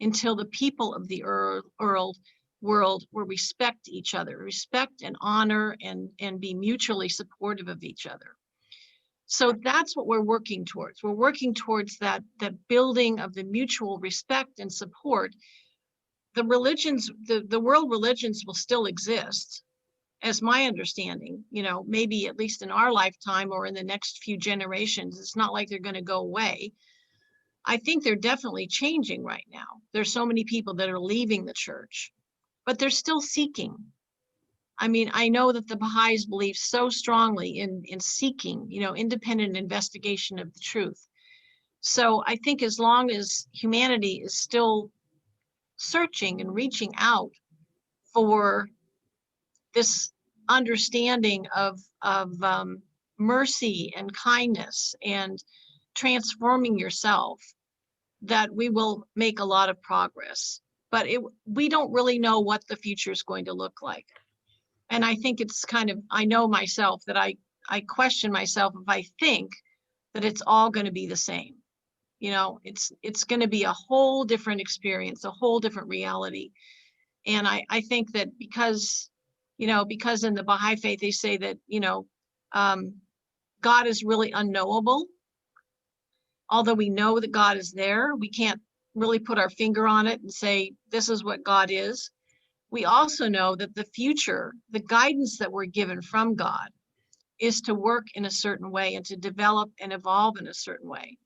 until the people of the world will respect each other, respect and honor and be mutually supportive of each other. So that's what we're working towards. We're working towards that building of the mutual respect and support. The religions, the world religions will still exist, as my understanding, maybe at least in our lifetime or in the next few generations. It's not like they're going to go away. I think they're definitely changing right now. There's so many people that are leaving the church, but they're still seeking. I mean, I know that the Baha'is believe so strongly in seeking, independent investigation of the truth. So I think as long as humanity is still searching and reaching out for this understanding of mercy and kindness and transforming yourself, that we will make a lot of progress. But we don't really know what the future is going to look like. And I think it's I know myself that I question myself if I think that it's all going to be the same. It's going to be a whole different experience, a whole different reality. And I think that because in the Baha'i Faith, they say that, God is really unknowable. Although we know that God is there, we can't really put our finger on it and say, this is what God is. We also know that the future, the guidance that we're given from God, is to work in a certain way and to develop and evolve in a certain way.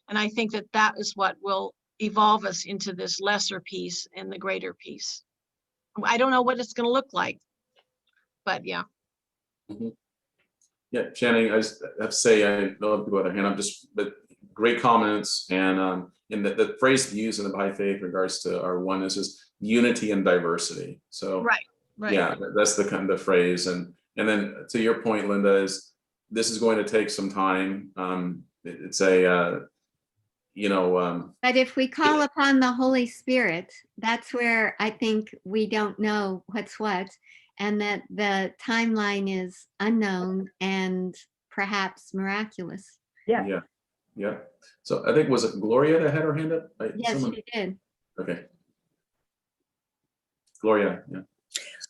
And I think that that is what will evolve us into this lesser peace and the greater peace. I don't know what it's going to look like, but yeah. Mhm. Yeah, Channing, I just have to say, I know people have their hand up, but great comments. And the phrase used in the Baha'i Faith in regards to our oneness is unity and diversity. So Right. yeah, that's the kind of the phrase. And then to your point, Linda, is this is going to take some time. It's a But if we call upon the Holy Spirit, that's where I think we don't know what's what, and that the timeline is unknown and perhaps miraculous. Yeah. yeah. So I think, was it Gloria that had her hand up? Yes, she did. Okay. Gloria, yeah.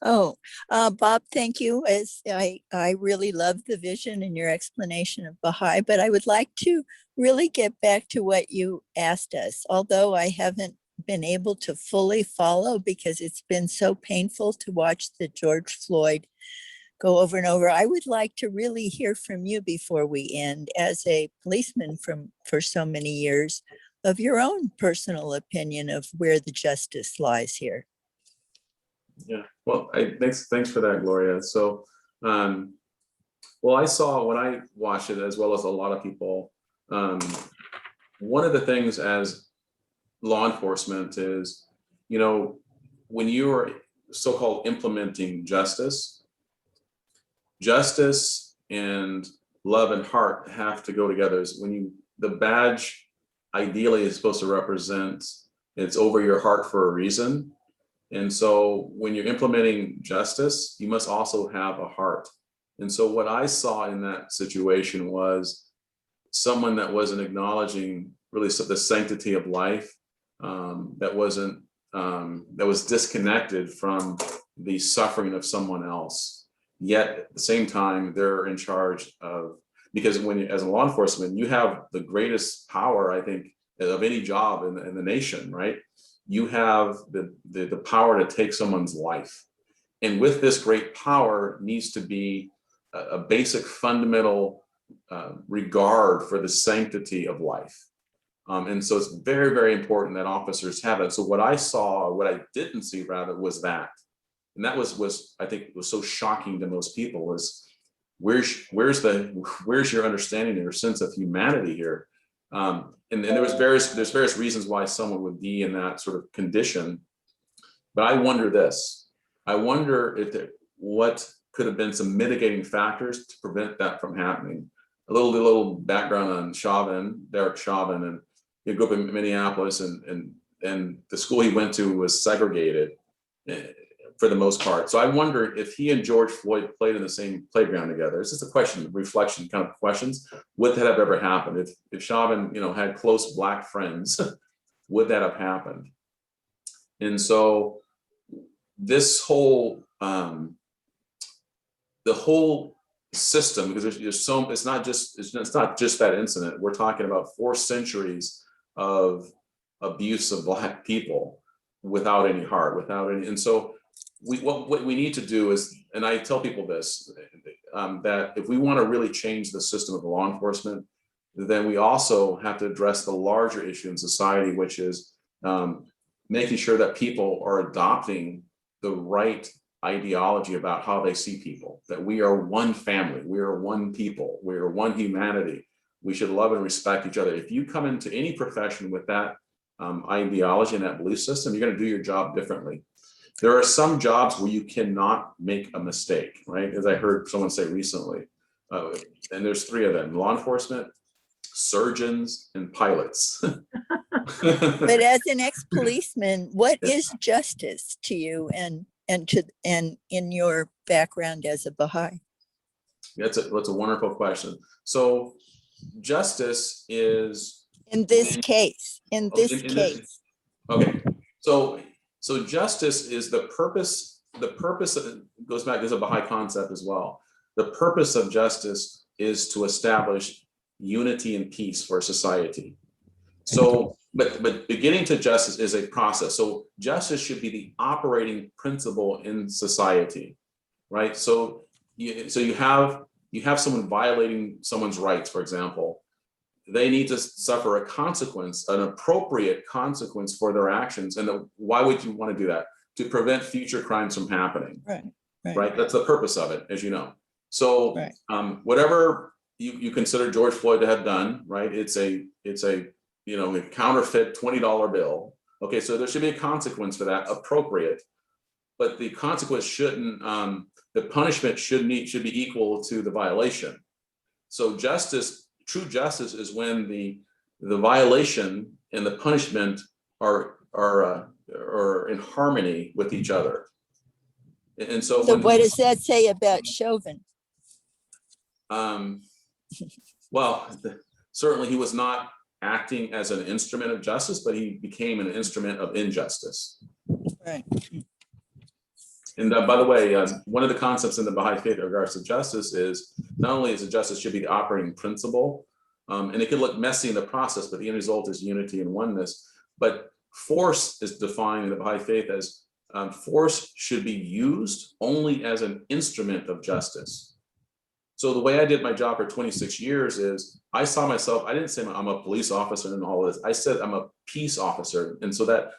Oh, Bob, thank you. As I really love the vision and your explanation of Baha'i, but I would like to really get back to what you asked us, although I haven't been able to fully follow because it's been so painful to watch the George Floyd go over and over. I would like to really hear from you before we end, as a policeman for so many years, of your own personal opinion of where the justice lies here. Yeah, well, thanks for that, Gloria. So, well, I saw when I watched it, as well as a lot of people, one of the things as law enforcement is, when you are so-called implementing justice and love and heart have to go together. Is when the badge ideally is supposed to represent, it's over your heart for a reason. And so when you're implementing justice, you must also have a heart. And so what I saw in that situation was someone that wasn't acknowledging really the sanctity of life, that was disconnected from the suffering of someone else. Yet at the same time, they're in charge of, because as a law enforcement, you have the greatest power, I think, of any job in the nation, right? You have the power to take someone's life. And with this great power needs to be a basic fundamental regard for the sanctity of life. And so it's very, very important that officers have it. So what I saw, or what I didn't see rather, was that. And that was I think was so shocking to most people, was where's your understanding, your sense of humanity here? And there's various reasons why someone would be in that sort of condition. But I wonder this. I wonder what could have been some mitigating factors to prevent that from happening. A little background on Derek Chauvin, and he grew up in Minneapolis, and the school he went to was segregated for the most part. So I wonder if he and George Floyd played in the same playground together. It's just a question, reflection kind of questions. Would that have ever happened? If Chauvin, had close Black friends, would that have happened? And so this whole, the whole system, because it's not just that incident. We're talking about 4 centuries of abuse of Black people without any heart, and so what we need to do is, and I tell people this, that if we want to really change the system of law enforcement, then we also have to address the larger issue in society, which is making sure that people are adopting the right ideology about how they see people, that we are one family, we are one people, we are one humanity. We should love and respect each other. If you come into any profession with that ideology and that belief system, you're going to do your job differently. There are some jobs where you cannot make a mistake, right? As I heard someone say recently, and there's 3 of them: law enforcement, surgeons, and pilots. But as an ex-policeman, what is justice to you, and in your background as a Baha'i? That's a wonderful question. So justice is in this case. Okay, so justice is the purpose. The purpose of it goes back, there's a Baha'i concept as well. The purpose of justice is to establish unity and peace for society. So, but beginning to justice is a process. So justice should be the operating principle in society, right? So you have someone violating someone's rights, for example. They need to suffer a consequence, an appropriate consequence for their actions. And why would you want to do that? To prevent future crimes from happening. Right. That's the purpose of it, as you know. So whatever you consider George Floyd to have done, right? It's a a counterfeit $20 bill. Okay, so there should be a consequence for that, appropriate, but the consequence shouldn't. The punishment should be equal to the violation. So true justice, is when the violation and the punishment are in harmony with each other. And so what does that say about Chauvin? Well, certainly he was not acting as an instrument of justice, but he became an instrument of injustice. Right. And by the way, one of the concepts in the Baha'i Faith in regards to justice is not only is the justice should be the operating principle, and it can look messy in the process, but the end result is unity and oneness. But force is defined in the Baha'i Faith as force should be used only as an instrument of justice. So the way I did my job for 26 years is I saw myself, I didn't say I'm a police officer and all this. I said I'm a peace officer. And so that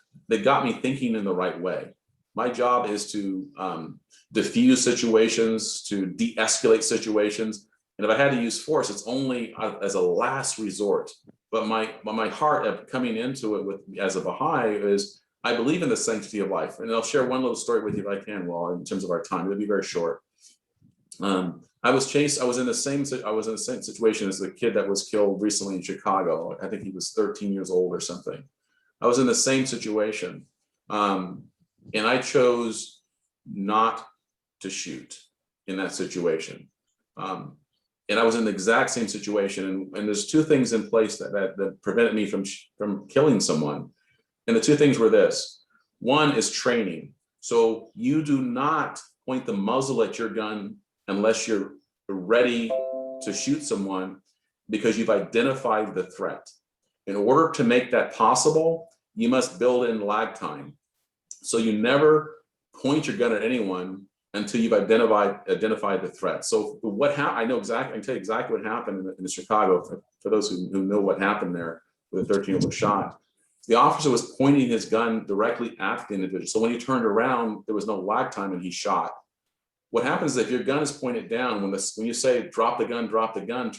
got me thinking in the right way. My job is to diffuse situations, to de-escalate situations. And if I had to use force, it's only as a last resort. But my heart of coming into it as a Baha'i is I believe in the sanctity of life. And I'll share one little story with you if I can, well, in terms of our time. It'll be very short. I was in the same situation as the kid that was killed recently in Chicago. I think he was 13 years old or something. I was in the same situation. And I chose not to shoot in that situation. And I was in the exact same situation. And there's two things in place that prevented me from killing someone. And the two things were this. One is training. So you do not point the muzzle at your gun unless you're ready to shoot someone because you've identified the threat. In order to make that possible, you must build in lag time. So you never point your gun at anyone until you've identified the threat. So I can tell you exactly what happened in Chicago for those who know what happened there with a 13-year-old shot. The officer was pointing his gun directly at the individual. So when he turned around, there was no lag time and he shot. What happens is if your gun is pointed down, when you say drop the gun, turn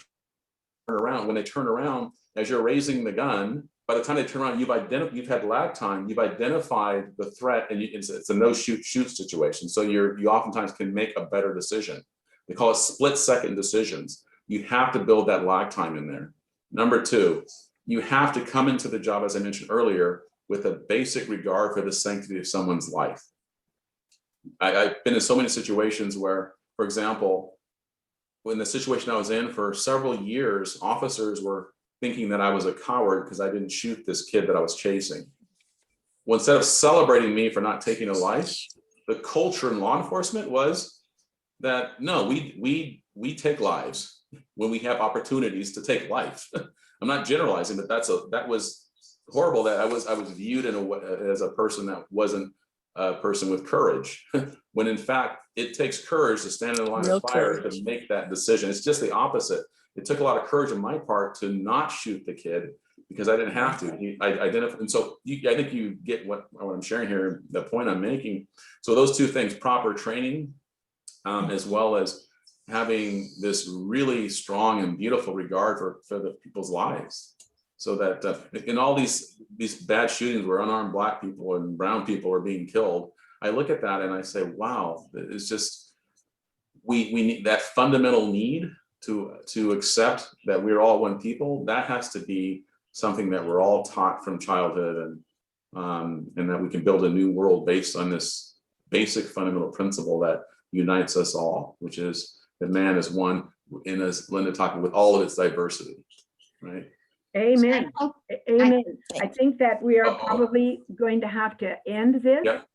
around. When they turn around, as you're raising the gun, by the time they turn around, you've had lag time, you've identified the threat, and it's a no shoot situation. So you oftentimes can make a better decision. They call it split-second decisions. You have to build that lag time in there. Number two, you have to come into the job, as I mentioned earlier, with a basic regard for the sanctity of someone's life. I've been in so many situations where, for example, when the situation I was in for several years, officers were thinking that I was a coward because I didn't shoot this kid that I was chasing. Well, instead of celebrating me for not taking a life, the culture in law enforcement was that, no, we take lives when we have opportunities to take life. I'm not generalizing, but that was horrible that I was viewed as a person that wasn't a person with courage, when in fact it takes courage to stand in the line of fire to make that decision. It's just the opposite. It took a lot of courage on my part to not shoot the kid because I didn't have to. I identified, and so I think you get what I'm sharing here, the point I'm making. So those two things: proper training, as well as having this really strong and beautiful regard for the people's lives. So that in all these bad shootings where unarmed Black people and brown people are being killed, I look at that and I say, wow, it's just, we need that fundamental need to accept that we're all one people. That has to be something that we're all taught from childhood, and that we can build a new world based on this basic fundamental principle that unites us all, which is that man is one, and as Linda talked about, with all of its diversity, right? Amen. Amen. I think that we are probably going to have to end this. Yep.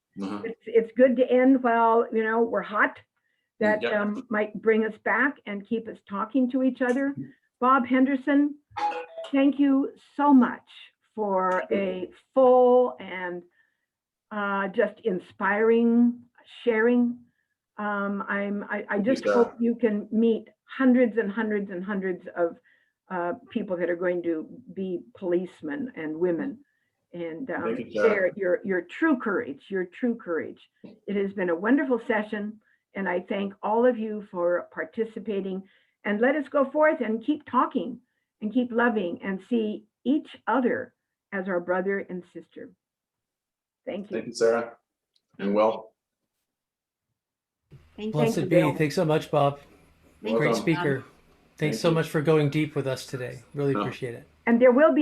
It's good to end while we're hot. That might bring us back and keep us talking to each other. Bob Henderson, thank you so much for a full and just inspiring sharing. I just Sarah. hope you can meet hundreds and hundreds and hundreds of people that are going to be policemen and women, and Thank you, Sarah. share your true courage, your true courage. It has been a wonderful session, and I thank all of you for participating. And let us go forth and keep talking and keep loving and see each other as our brother and sister. Thank you. Thank you, Sarah. And well, Thank you. Blessed you, be. Bill. Thanks so much, Bob. Thank Great welcome. speaker. Thanks Thank so you. much for going deep with us today. Really No. appreciate it. And there will be